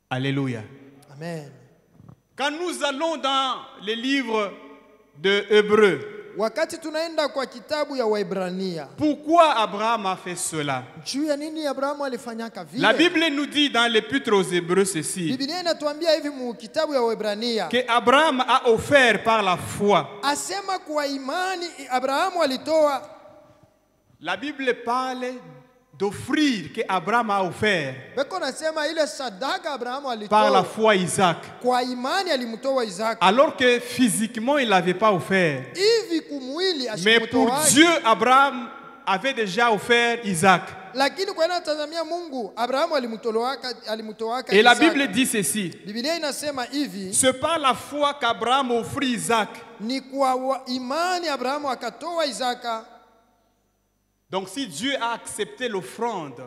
Alléluia. Amen. Quand nous allons dans les livres de Hébreux, Wakati tunaenda kwa kitabu ya Waebrania, pourquoi Abraham a fait cela? juu ya nini Abrahamu alifanyaka vile? La Bible nous dit dans l'Épître aux Hébreux ceci, Biblia inatuambia hivi mu kitabu ya Waebrania, que Abraham a offert par la foi. asema kwa imani Abrahamu alitoa. La Bible parle d'offrir que Abraham a offert Beko nasema ile sadaka Abrahamu par la alitoa, foi Isaac, kwa imani alimtoa Isaka. alors que physiquement il n'avait pas offert. Hivi kumwili Mais pour asimtoa, Dieu, Abraham avait déjà offert Isaac. lakini kwa nini tazamia Mungu Abrahamu alimtoaka Et la Isaka. Bible dit ceci, Biblia inasema hivi, c'est par la foi qu'Abraham offrit Isaac. ni kwa imani Abrahamu akatoa Isaka. Donc si Dieu a accepté l'offrande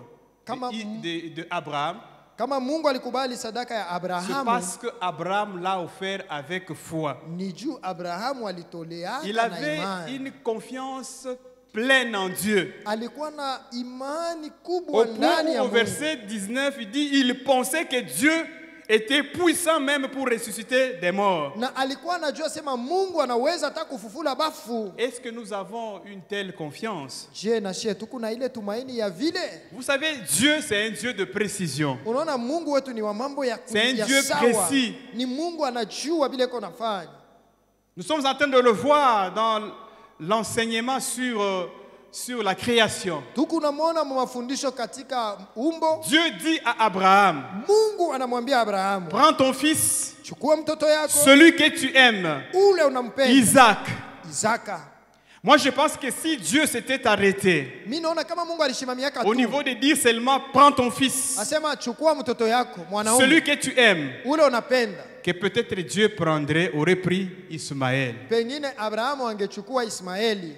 Kama- de Abraham, Kama Mungu alikubali sadaka ya c'est Abrahamu, parce que Abraham l'a offert avec foi. ni juu Abrahamu Il alitoleaka na avait imani. une confiance pleine en Dieu. Alikuwa na imani kubwa Au point ndani où ya au Mungu. verset 19, il dit, il pensait que Dieu était puissant même pour ressusciter des morts. Na alikuwa anajua sema Mungu anaweza hata kufufula bafu. Est-ce que nous avons une telle confiance? Je, na shie tuko na ile tumaini ya vile. Vous savez, Dieu, c'est un Dieu de précision. Unaona Mungu wetu ni wa mambo ya C'est un ya Dieu sawa. précis. Ni Mungu anajua vile iko nafanya. Nous sommes en train de le voir dans l'enseignement sur la création. Tukunamwona mafundisho katika umbo. Dieu dit à Abraham, Mungu anamwambia Abrahamu, prends ton fils, chukua mtoto yako, celui que tu aimes, ule unampenda, Isaac. Isaka. Moi, je pense que si Dieu s'était arrêté Mimi naona kama Mungu alishimamiaka au tu. niveau de dire seulement prends ton fils, Asema chukua mtoto yako, mwanaume. celui que tu aimes, Ule unapenda. que peut-être Dieu aurait pris Ismaël. Pengine Abrahamu angechukua Ismaeli.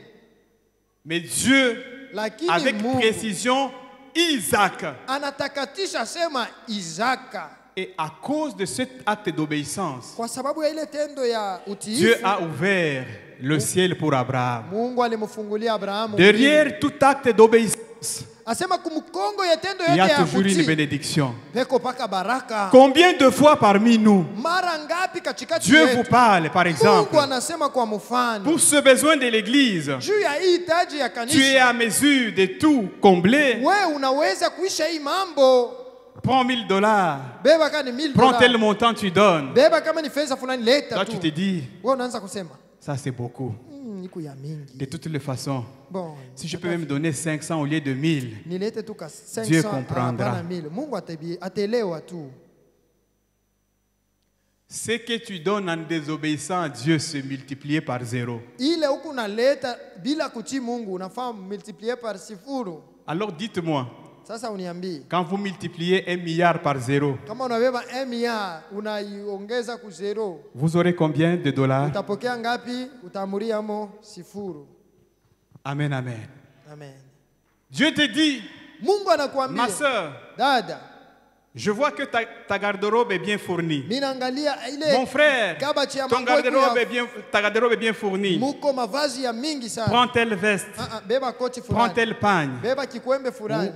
Mais Dieu, Lakini avec Mungu précision, Isaac. anatakatisha sema Isaka. Et à cause de cet acte d'obéissance, Kwa sababu ya ile tendo ya utiifu, Dieu a ouvert le ciel pour Abraham. Mungu alimfungulia Abrahamu. Derrière tout acte d'obéissance, Asema kumkongo ya tendo il y yote a ya toujours une kutii. bénédiction. Peko paka baraka. Combien de fois parmi nous, Mara ngapi katikati Dieu yetu, vous parle, par exemple, Mungu anasema kwa mfano. pour ce besoin de l'église, Juu ya hii hitaji ya tu es kanisa. à mesure de tout combler. Wewe unaweza kuisha hii mambo. Prends $1000. Beba kama ni 1000 Prends tel dollars. montant, tu donnes. Beba kama ni pesa fulani leta Toi, tu. tu te dis, Wewe unaanza kusema, ça c'est beaucoup. Niku ya mingi. De toutes les façons, Bon, si je peux même donner 500 au lieu de 1000, nilete tu ka 500 Dieu comprendra. hapana 1000. Mungu ataelewa tu. ce que tu donnes en désobéissant à Dieu se multiplie par 0. Ile huku unaleta bila kutii Mungu unafaa multiplier par sifuru. Alors dites-moi, Sasa uniambie, quand vous multipliez 1 milliard par 0, kama unabeba 1 mia unaiongeza ku zero, vous aurez combien de dollars? utapokea ngapi? Utaamuria mo sifuru. Amen, amen. Amen. Dieu te dit, Mungu anakuambia, ma soeur, dada, je vois que ta garde-robe est bien fournie. mimi naangalia ile Mon frère, kabati ya ton manguo garde-robe ya est bien, ta garde-robe est bien fournie. muko mavazi ya mingi sana. Prends telle veste, Beba koti prends fulani. tel pagne. Beba kikwembe fulani.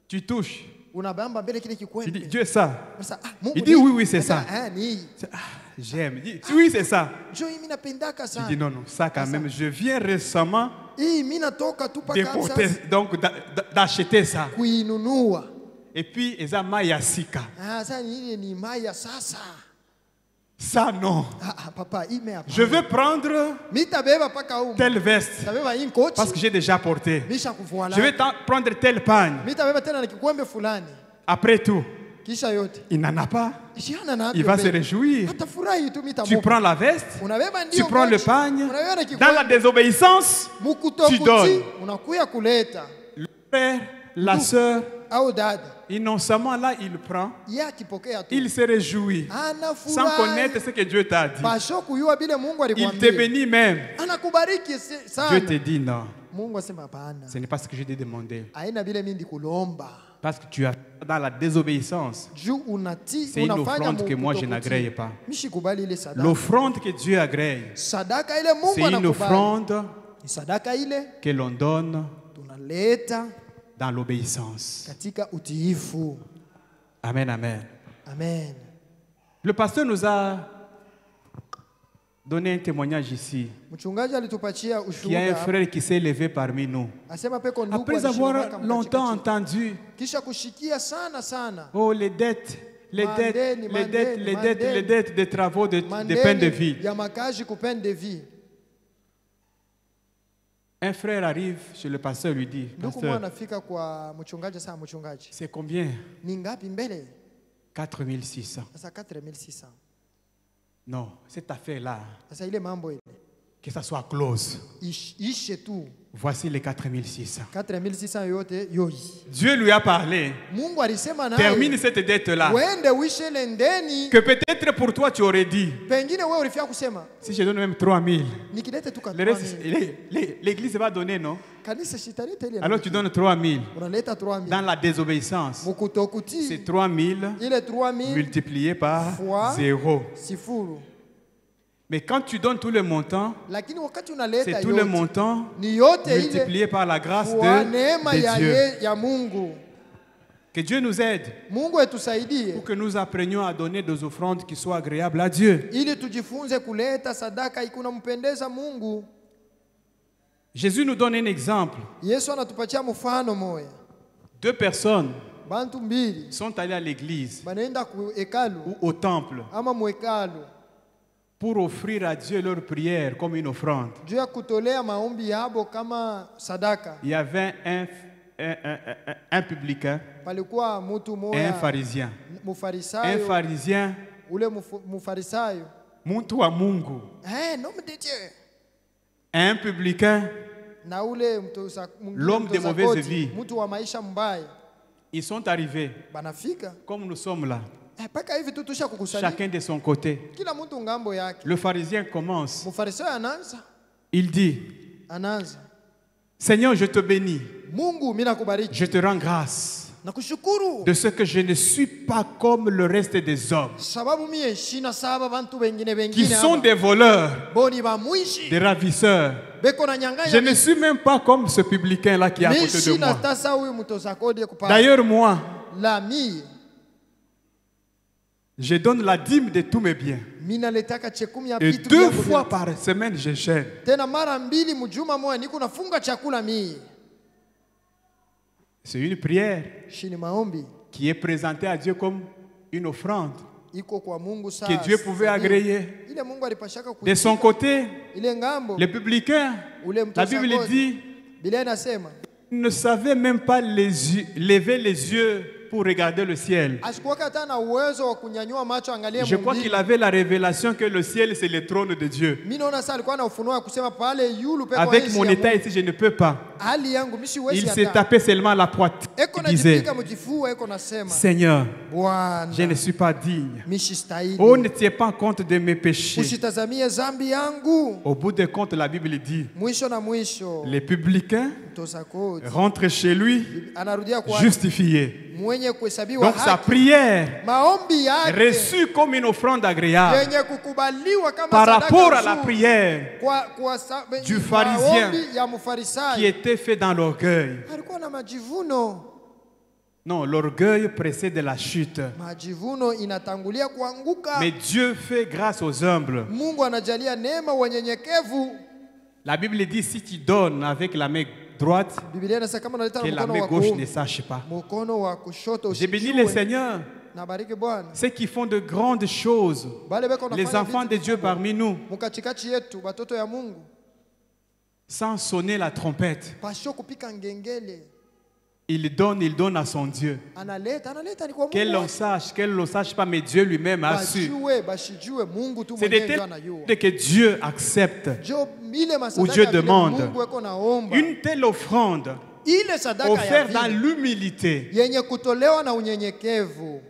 Tu touches. Unabamba mbele kile Tu kikwembe. dis, Dieu est ça. Sasa, Mungu Il dit ni- oui, oui, c'est Sasa, ça. ni hii. Ah, j'aime. Il dit, oui, c'est ça. Jo hii mimi napendaka Tu sana. dis non, non, ça quand même, je viens récemment Hii mimi natoka tu paka déporter, sasa donc d'acheter ça. kuinunua. Et puis, ils ont mayasika. Sasa hii ni maya sasa. Ça, non. Papa, hii hapa. Je veux prendre Mimi tabeba paka huko. telle veste Tabeba hii koti. parce que j'ai déjà porté. Misha kuvuala. Je vais prendre tel pagne. Mimi tabeba tena na kikwembe fulani. Après tout, Kisha yote. il n'en a pas. Ishiana na Il va se réjouir. Atafurahi tu mimi Tu prends la veste, Unabeba tu ndio. prends le koti. pagne. Unabeba na Dans kikwembe. la désobéissance, tu donnes. Unakuya kuleta. Le frère, la sœur, Au dada. innocemment là, il prend, Yeye akipokea tu. il se réjouit. Anafurahi. Sans connaître ce que Dieu t'a dit. Pasho kuyua bile Mungu Il te alikwambia. bénit même. Anakubariki sana. Dieu te dit non. Mungu asema hapana. Ce n'est pas ce que je t'ai demandé. Haina bile mimi ndikulomba. Parce que tu as dans la désobéissance. Juu unati C'est une unafanya offrande que moi je kutokutii. n'agrée pas. Mishikubali ile sadaka. L'offrande que Dieu agrée, Sadaka ile Mungu c'est une anakubali. offrande Ni sadaka ile que l'on donne tunaleta dans l'obéissance. katika utiifu. Amen, amen. Amen. Le pasteur nous a donné un témoignage ici. Mchungaji alitupatia Il y a un ushuhuda. frère qui s'est levé parmi nous. Asema peko ndugu Après alishimamaka avoir longtemps mkatikati. entendu, Kisha kushikia sana sana. oh les dettes, les dettes, Mandeni, les dettes, les mandeni, dettes, les mandeni. dettes des travaux de peine de vie. ya makazi kupende de vie. Un frère arrive chez le pasteur et lui dit, Ndugu pasteur, mwana anafika kwa mchungaji saa mchungaji. c'est combien? Ni ngapi mbele? 4600. Sasa 4600. Non, cette affaire-là, Sasa ile mambo ile que ça soit close. ishe tu. Voici les 4600. 4600 yote yoi. Dieu lui a parlé. Mungu alisema Termine naye. cette dette-là. Uende uishe ile ndeni. Que peut-être pour toi tu aurais dit, Pengine wewe ulifia kusema si je donne même 3000, nikilete tu le reste, 3000. l'église va donner, non? Kanisa shitaleta ile. Alors tu donnes 3000. Unaleta 3000. Dans la désobéissance, Mukutokutii. c'est 3000 Ile 3000 multiplié par fois 0. sifuru. Mais quand tu donnes tout le montant, Lakini wakati unaleta c'est tout le yote montant ni yote ile multiplié par la grâce kwa neema de ya, Dieu. ya Mungu. Que Dieu nous aide Mungu etusaidie pour que nous apprenions à donner des offrandes qui soient agréables à Dieu. ili tujifunze kuleta sadaka ikunampendeza Mungu. Jésus nous donne un exemple. Yesu anatupatia mfano moya. 2 personnes Bantu mbili sont allées à l'église banaenda ku hekalu ou au temple ama mu hekalu pour offrir à Dieu leur prière comme une offrande. juu ya kutolea maombi yabo kama sadaka. Il y avait un publicain Palikuwa mtu et un moya pharisien. Un mufarisayo, pharisien, ule mufarisayo, mtu wa Mungu. nome de Dieu, Un publicain, na ule l'homme de mauvaise vie. mtu wa maisha mbaya. Ils sont arrivés, Banafika comme nous sommes là, mpaka hivi tu tusha kukusanyika, chacun de son côté. kila mtu ngambo yake. Le pharisien commence. Mufarisayo anaanza, Il dit, Seigneur, je te bénis. Mungu mimi nakubariki, Je te rends grâce nakushukuru de ce que je ne suis pas comme le reste des hommes, sababu mie shina saba bantu bengine qui bengine sont hapa. des voleurs, Boni ba mwishi des ravisseurs. beko na Je nyanganya. ne suis même pas comme ce publicain-là qui est à Mimi côté de shina moi. tasa huyu mtoza kodi kupata. D'ailleurs, moi, La mie je donne la dîme de tous mes biens. mina letaka chekumi ya Et vitu 2 vyangu fois vyote. par semaine, je jeûne. Tena mara mbili mjuma moja niko nafunga chakula mie. C'est une prière Shini maombi qui est présentée à Dieu comme une offrande iko kwa Mungu que sasa. Dieu pouvait agréer. Ile Mungu alipashaka De son côté, ile ngambo les publicains, ule la mtoza Bible kodi. dit, Biblia inasema ne savait même pas lever les yeux pour regarder le ciel. asikuwa hata na uwezo wa kunyanyua macho angalie Je crois Mungu. qu'il avait la révélation que le ciel, c'est le trône de Dieu. Mimi naona sasa alikuwa na ufunuo wa kusema pale yulu peko Avec enzi mon ya état Mungu. ici, je ne peux pas. Hali yangu mimi siwezi Il s'est hata. tapé seulement la poitrine. Eko Il disait, najipika mjifua eko nasema Seigneur, Bwana je ne suis pas digne. mimi sistahili. Oh, ne tiens pas compte de mes péchés. Usitazamie zambi yangu. Au bout des comptes, la Bible dit, Mwisho na mwisho les publicains mtoza kodi rentrent chez lui anarudia kwa justifiés. mwenye kuhesabiwa Donc sa haki. prière, Maombi yake reçue comme une offrande agréable, yenye kukubaliwa kama par sadaka rapport à la nzuri. prière du pharisien maombi ya qui mfarisayo était fait dans l'orgueil. alikuwa na majivuno. Non, l'orgueil précède la chute. Majivuno inatangulia kuanguka. Mais Dieu fait grâce aux humbles. Mungu anajalia neema wanyenyekevu. La Bible dit, si tu donnes avec la main droite, Biblia inasema kama unaleta que la mkono main wa gauche ne kuume, sache pas. mkono wa kushoto J'ai béni usijue. le Seigneur, Nabariki Bwana. ceux qui font de grandes choses, Bale beko les nafanya enfants vitu de Dieu vikubwa. parmi nous, Mukachikachi yetu batoto ya Mungu sans sonner la trompette. pasho kupika ngengele. Il donne à son Dieu. Analeta ni kwa Qu'elle Mungu. ne le sache pas, mais Dieu lui-même a su. Bashijue Mungu tu C'est de mwenyewe telle ndio anajua. sorte que Dieu accepte. Jo ile Ou masadaka Dieu vile demande. Mungu eko naomba. Une telle offrande Ile sadaka ya offerte dans vile l'humilité, yenye kutolewa na unyenyekevu.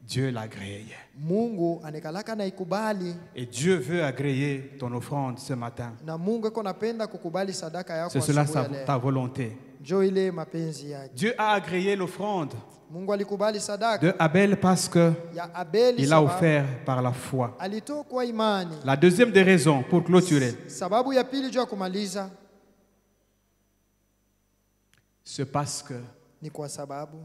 Dieu l'agrée. Mungu anekalaka na ikubali, Et Dieu veut agréer ton offrande ce matin. na Mungu eko napenda kukubali sadaka yako C'est cela asubuhi ya leo. ta volonté. Jo ile mapenzi yake. Dieu a agréé l'offrande Mungu alikubali sadaka de Abel parce que ya Abeli il a sababu offert par la foi. alitoa kwa imani. La deuxième des raisons pour clôturer, Sababu ya pili jo ya kumaliza c'est parce que ni kwa sababu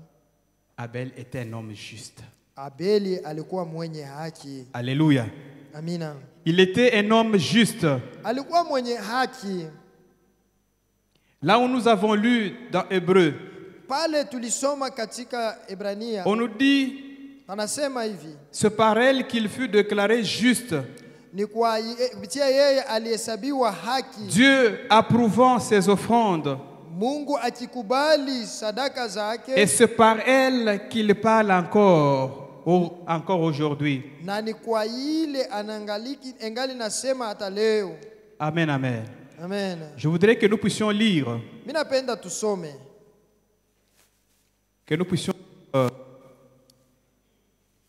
Abel était un homme juste. Abeli alikuwa mwenye haki. Alléluia. Amina. Il était un homme juste. Alikuwa mwenye haki. Là où nous avons lu dans Hébreu, Pale tulisoma katika Ebrania on nous dit, anasema hivi, c'est par elle qu'il fut déclaré juste, ni kwa kupitia yeye alihesabiwa haki. Dieu approuvant ses offrandes. Mungu akikubali sadaka zake, Et c'est par elle qu'il parle encore aujourd'hui. na ni kwa ile anangaliki engali nasema hata leo. Amen, amen. Amen. Je voudrais que nous puissions lire, Mimi napenda tusome, que nous puissions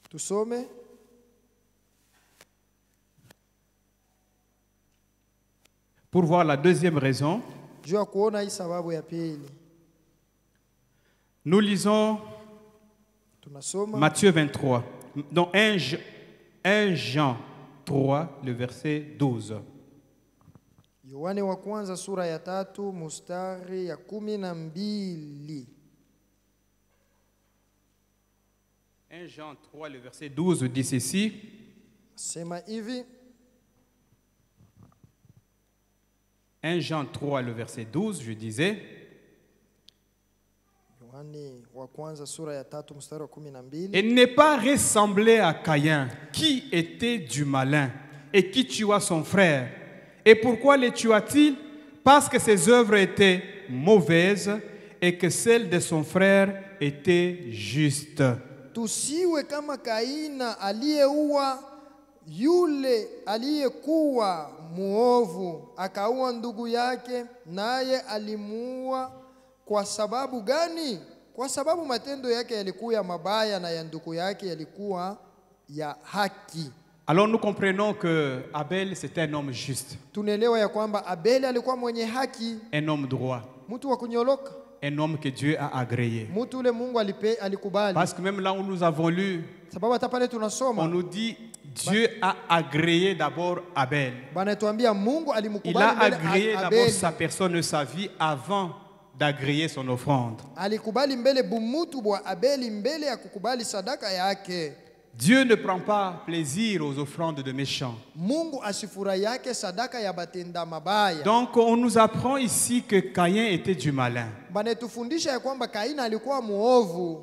tusome pour voir la deuxième raison. juu ya kuona hii sababu ya pili. Nous lisons Tunasoma Matthieu 23, donc 1 Jean 3, le verset 12. Yohane wa kwanza sura ya 3 mstari ya 12. 1 Jean 3, le verset 12 dit ceci. Sema hivi, 1 Jean 3, le verset 12, je disais, Yohane wa kwanza sura ya 3 mstari wa 12. et n'est pas ressemblé à Caïn, qui était du malin et qui tua son frère. Et pourquoi les tua-t-il? Parce que ses œuvres étaient mauvaises et que celles de son frère étaient justes. Tusiwe kama Kaina aliyeua yule aliyekuwa muovu, akaua ndugu yake, naye alimuua kwa sababu gani? Kwa sababu matendo yake yalikuwa ya mabaya na ya ndugu yake yalikuwa ya haki. Alors nous comprenons que Abel c'était un homme juste, Tunaelewa ya kwamba Abeli alikuwa mwenye haki, un homme droit, mtu wa kunyoloka, un homme que Dieu a agréé. mtu ule Mungu alikubali. Parce que même là où nous avons lu, Sababu hata pale on tunasoma nous dit Dieu a agréé d'abord Abel. banatuambia Mungu Il alimkubali a mbele agréé d'abord Abeli. sa personne, sa vie avant d'agréer son offrande. Alikubali mbele bumutu bwa Abeli mbele ya kukubali sadaka yake. Dieu ne prend pas plaisir aux offrandes de méchants. Mungu asifura yake sadaka ya batenda mabaya. Donc on nous apprend ici que Caïn était du malin. Banatufundisha ya kwamba Kaina alikuwa muovu,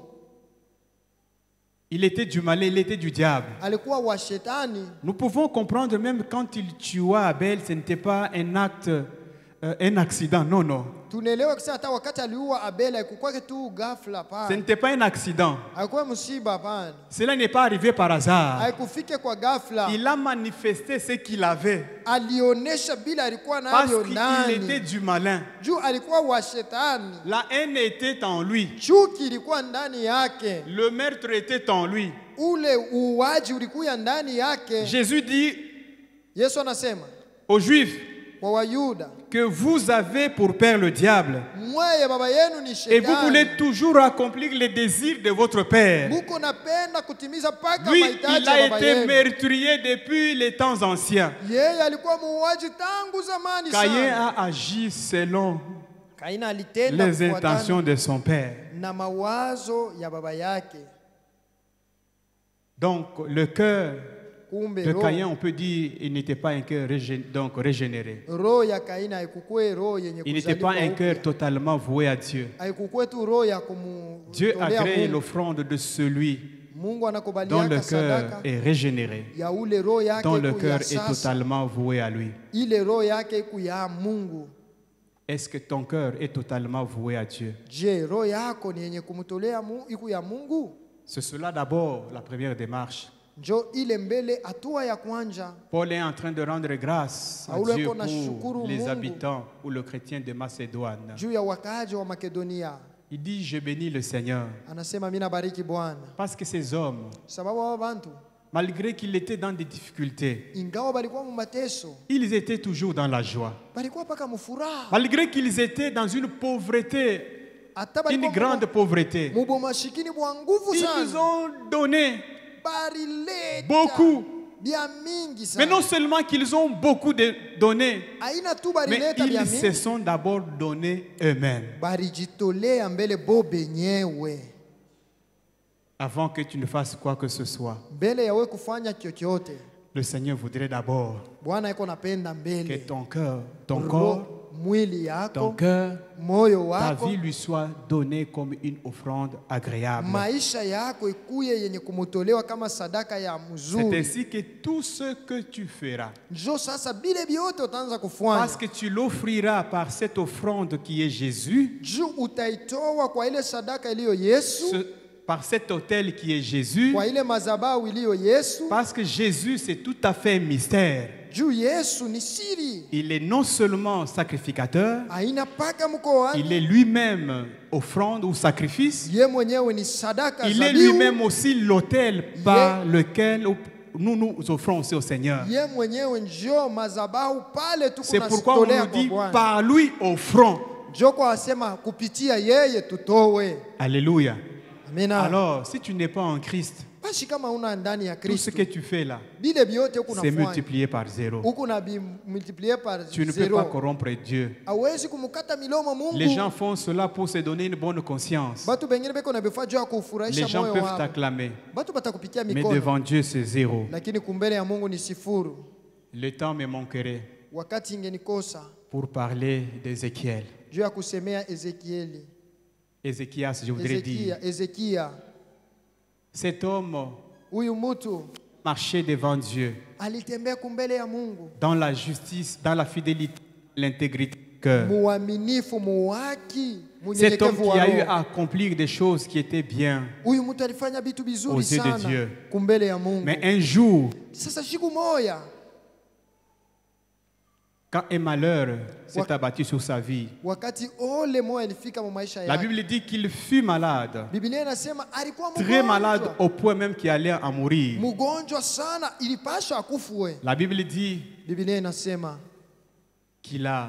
Il était du malin, il était du diable. alikuwa wa shetani. Nous pouvons comprendre même quand il tua Abel, ce n'était pas un acte, un accident. Non, non. Tunaelewa kisa hata wakati aliua Abeli haikuwa tu ghafla Ce pana. n'était pas un accident. Haikuwa msiba pana. Cela n'est pas arrivé par hasard. Haikufike kwa ghafla. Il a manifesté ce qu'il avait. Alionesha bila alikuwa Parce nayo qu'il ndani. était du malin. Juu alikuwa wa shetani. La haine était en lui. Chuki ilikuwa ndani yake. Le meurtre était en lui. Ule uuaji ulikuwa ndani yake. Jésus dit Yesu anasema aux Juifs kwa Wayuda, que vous avez pour père le diable. mweye baba yenu ni Et vous shetani. voulez toujours accomplir les désirs de votre père. Muko napenda kutimiza paka Lui, mahitaji il ya a baba été yenu. meurtrier depuis les temps anciens. Yeye alikuwa muuaji tangu zamani Caïn sana. a agi selon Kaina alitenda les intentions de son père. na mawazo ya baba yake. Donc, le cœur Kumbe de Caïn, roho, on peut dire, il n'était pas un cœur donc régénéré. roho ya Kaina haikukue roho yenye Il n'était pas kuzaliwa un cœur upya. totalement voué à Dieu. Haikukue tu roho ya Dieu kumtolea agrée Mungu. l'offrande de celui Mungu dont anakubaliaka le cœur sadaka est régénéré, ya ule roho yake dont le iku cœur ya est sasa. totalement voué à lui. Ile roho yake iku ya Mungu. Est-ce que ton cœur est totalement voué à Dieu? Je, roho yako ni yenye kumtolea iku ya Mungu? C'est cela d'abord la première démarche. Njo ile mbele hatua ya kwanja. Paul est en train de rendre grâce à Paulo Dieu yuko na pour shukuru les Mungu. habitants ou le chrétien de Macédoine. Juu ya wakaaji wa Makedonia. Il dit, je bénis le Seigneur. Anasema mina bariki Bwana. Parce que ces hommes, Sababu hao bantu malgré qu'ils étaient dans des difficultés, ingawa balikuwa mu mateso, ils étaient toujours dans la joie. balikuwa paka mufuraha. Malgré qu'ils étaient dans une pauvreté, Hata une balikuwa grande pauvreté, mubo mashikini bwa nguvu ils sana. ont donné Barileta beaucoup. bia mingi Mais non sana. seulement qu'ils ont beaucoup donné, Aina tu mais barileta bia ils se mingi. sont d'abord donnés eux-mêmes. Barijitolea mbele bo benyewe. Avant que tu ne fasses quoi que ce soit, Mbele yawe kufanya chochote. le Seigneur voudrait d'abord Bwana iko napenda que mbele. ton cœur, ton Ro- corps, mwili ton yako, cœur, moyo ta wako, vie lui soit donnée comme une offrande agréable. maisha yako ikuye yenye kumutolewa kama sadaka ya C'est mzuri. ainsi que tout ce que tu feras, Njo sasa bile biote utaanza parce kufanya. que tu l'offriras par cette offrande qui est Jésus, Juu utaitoa kwa ile sadaka iliyo Yesu, par cet autel qui est Jésus, kwa ile madhabahu iliyo Yesu. parce que Jésus c'est tout à fait un mystère. Juu Yesu ni siri. Il est non seulement sacrificateur, Haina paka mkoani. il est lui-même offrande ou sacrifice, Ye mwenyewe ni sadaka il est zabihu. lui-même aussi l'autel par lequel nous nous offrons aussi au Seigneur. Ye mwenyewe njo madhabahu pale tu C'est pourquoi on kunasitolea nous kwa dit Bwana. par lui offrons. Njo kwa asema kupitia yeye tutowe. Alléluia. Amina. Alors, si tu n'es pas en Christ, Basi kama una ndani ya tout ce Kristo, que tu fais là, bile biote huku c'est nafanya. multiplié par zéro. Huku na multiplier par Tu ne peux pas zero. corrompre Dieu. Hawezi kumukata milomo Mungu. Les gens font cela pour se donner une bonne conscience. Batu bengine beko na bifaa juu ya Les kufurahisha gens moyo peuvent wao. t'acclamer, Batu batakupikia mais mikono. devant Dieu, c'est zéro. Lakini kumbele ya Mungu ni sifuru. Le temps me manquerait Wakati ingenikosa pour parler d'Ézéchiel. juu ya kusemea Ezekieli. Ézéchias, je voudrais dire, Ezekia. cet homme Huyu mtu marchait devant Dieu alitembea kumbele ya Mungu dans la justice, dans la fidélité, l'intégrité du cœur. muaminifu, muhaki, Cet homme munyenyekevu qui wa a eu roho. à accomplir des choses qui étaient bien. Huyu mtu alifanya vitu Aux vizuri yeux de sana Dieu. kumbele ya Mungu. Mais un jour, Sasa siku moja quand un malheur s'est abattu sur sa vie, wakati ole moja ilifika mu maisha la yake. Bible dit qu'il fut malade, Biblia inasema alikuwa très malade mgonjwa. au point même qu'il allait en mourir. Mgonjwa sana ilipasha akufue. La Bible dit Biblia inasema qu'il a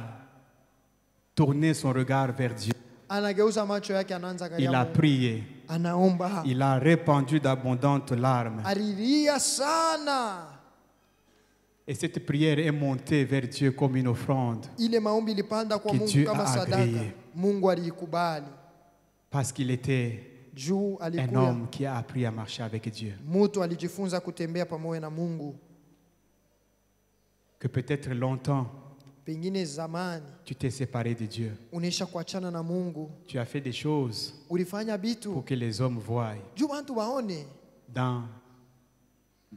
tourné son regard vers Dieu. anageuza macho yake anaanza Il angalia a Mungu. prié. Anaomba. Il a répandu d'abondantes larmes. Alilia sana. Et cette prière est montée vers Dieu comme une offrande. Ile maombi ilipanda kwa Que Mungu Dieu kama a sadaka. agréé. Mungu aliikubali. Parce qu'il était Juu un alikuwa homme qui a appris à marcher avec Dieu. mtu alijifunza kutembea pamoja na Mungu. Que peut-être longtemps, Pengine zamani tu t'es séparé de Dieu. unaisha kuachana na Mungu. Tu as fait des choses Ulifanya pour vitu que les hommes voient. juu watu waone.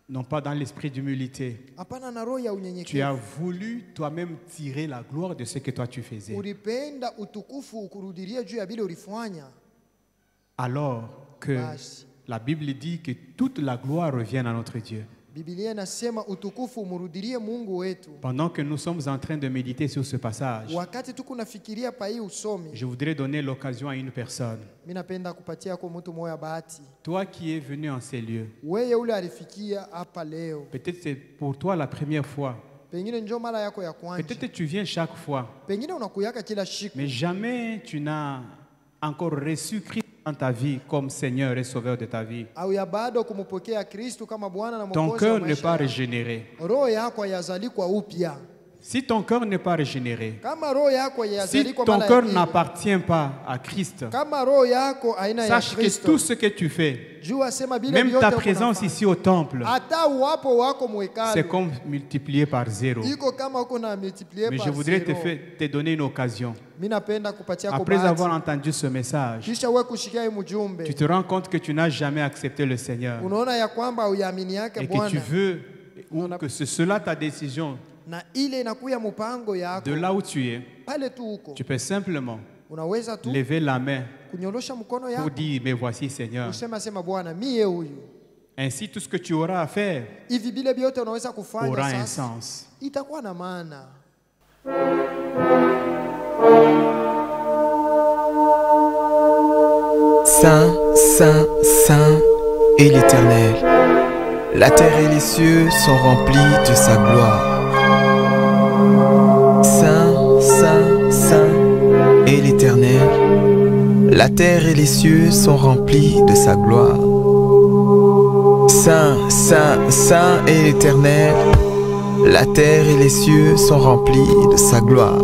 Non pas dans l'esprit d'humilité. Hapana na roho ya Tu as unyenyekevu. voulu toi-même tirer la gloire de ce que toi tu faisais. Ulipenda utukufu ukurudiria juu ya vile ulifanya. Alors que Basi la Bible dit que toute la gloire revient à notre Dieu. Biblia inasema utukufu umurudirie Mungu wetu. Pendant que nous sommes en train de méditer sur ce passage, Wakati tuko nafikiria pa hii usomi, je voudrais donner l'occasion à une personne. mimi napenda kupatia kwa mtu moya bahati. Toi qui es venu en ces lieux, Wewe ule alifikia hapa leo. peut-être c'est pour toi la première fois. Pengine njoo mara yako ya kwanza. Peut-être tu viens chaque fois, Pengine unakuyaka kila siku. mais jamais tu n'as encore reçu Christ dans ta vie comme Seigneur et Sauveur de ta vie. Au ya bado kumpokea Kristo kama Bwana na Ton Mwokozi wa cœur n'est maisha pas yako. régénéré. Roho yako hayazalikwa upya. Si ton cœur n'est pas régénéré, Kama roho yako si hayazalikwa ton mara ya cœur pili, n'appartient pas à Christ, kama roho yako aina ya sache que Kristo, tout ce que tu fais, jua sema bila même vyote ta uko présence unafanya. ici au temple, Hata uwapo wako c'est mwekano comme multiplié par zéro. iko kama uko na multiplier Mais par je voudrais zero. te donner une occasion. Mimi napenda kupatia kwa Après avoir bahati. entendu ce message, Kisha wewe kushikia hii mjumbe, tu te rends compte que tu n'as jamais accepté le Seigneur unaona ya kwamba uyaamini yake et que tu Bwana veux, ou que c'est cela ta décision, na ile inakuya mpango yako de là où tu es, pale tu uko, tu peux simplement unaweza tu lever la main kunyolosha mkono pour yako dire, mais voici Seigneur. usema sema Bwana mie huyu. Ainsi, tout ce que tu auras à faire Hivi vile vyote unaweza aura kufanya un sasa, sens. itakuwa na maana. Saint, Saint, Saint est l'Éternel. La terre et les cieux sont remplis de sa gloire. Saint, Saint, Saint est l'Éternel. La terre et les cieux sont remplis de sa gloire. Saint, Saint, Saint est l'Éternel. La terre et les cieux sont remplis de sa gloire.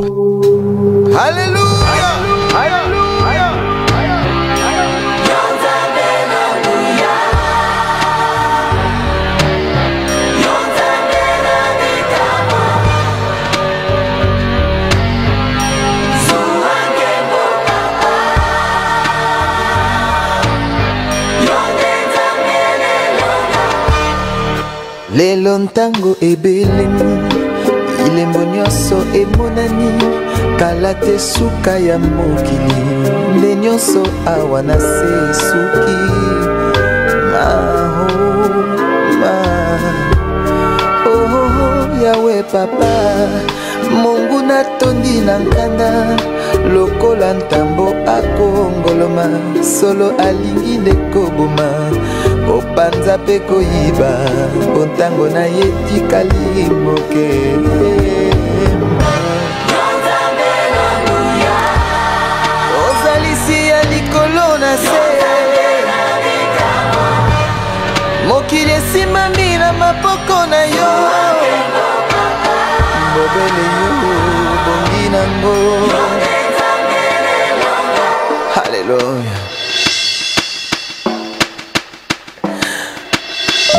Alléluia! Alléluia! Lelo ntango ebele ilembo nyonso emonani kala te suka ya mokili nde nyonso awa na se suki oh yawe papa Mungu natondi na nkanda lokola ntambo akongoloma solo alingi nde koboma opanza mpe koyiba mpo ntango na ye tikali moke ozalisi ya likolo na se mokili esimami na maboko na yo bobele yo bongi nango haleluya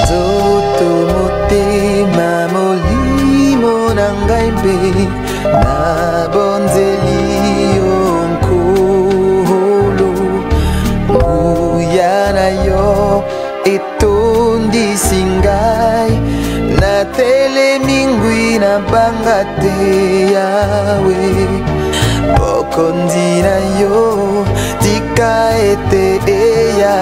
nzoto motema molimo na ngai mpe nabonzeli yo nkolo nguya na yo etondisi ngai te Yawe bokondi na yo tika ete eya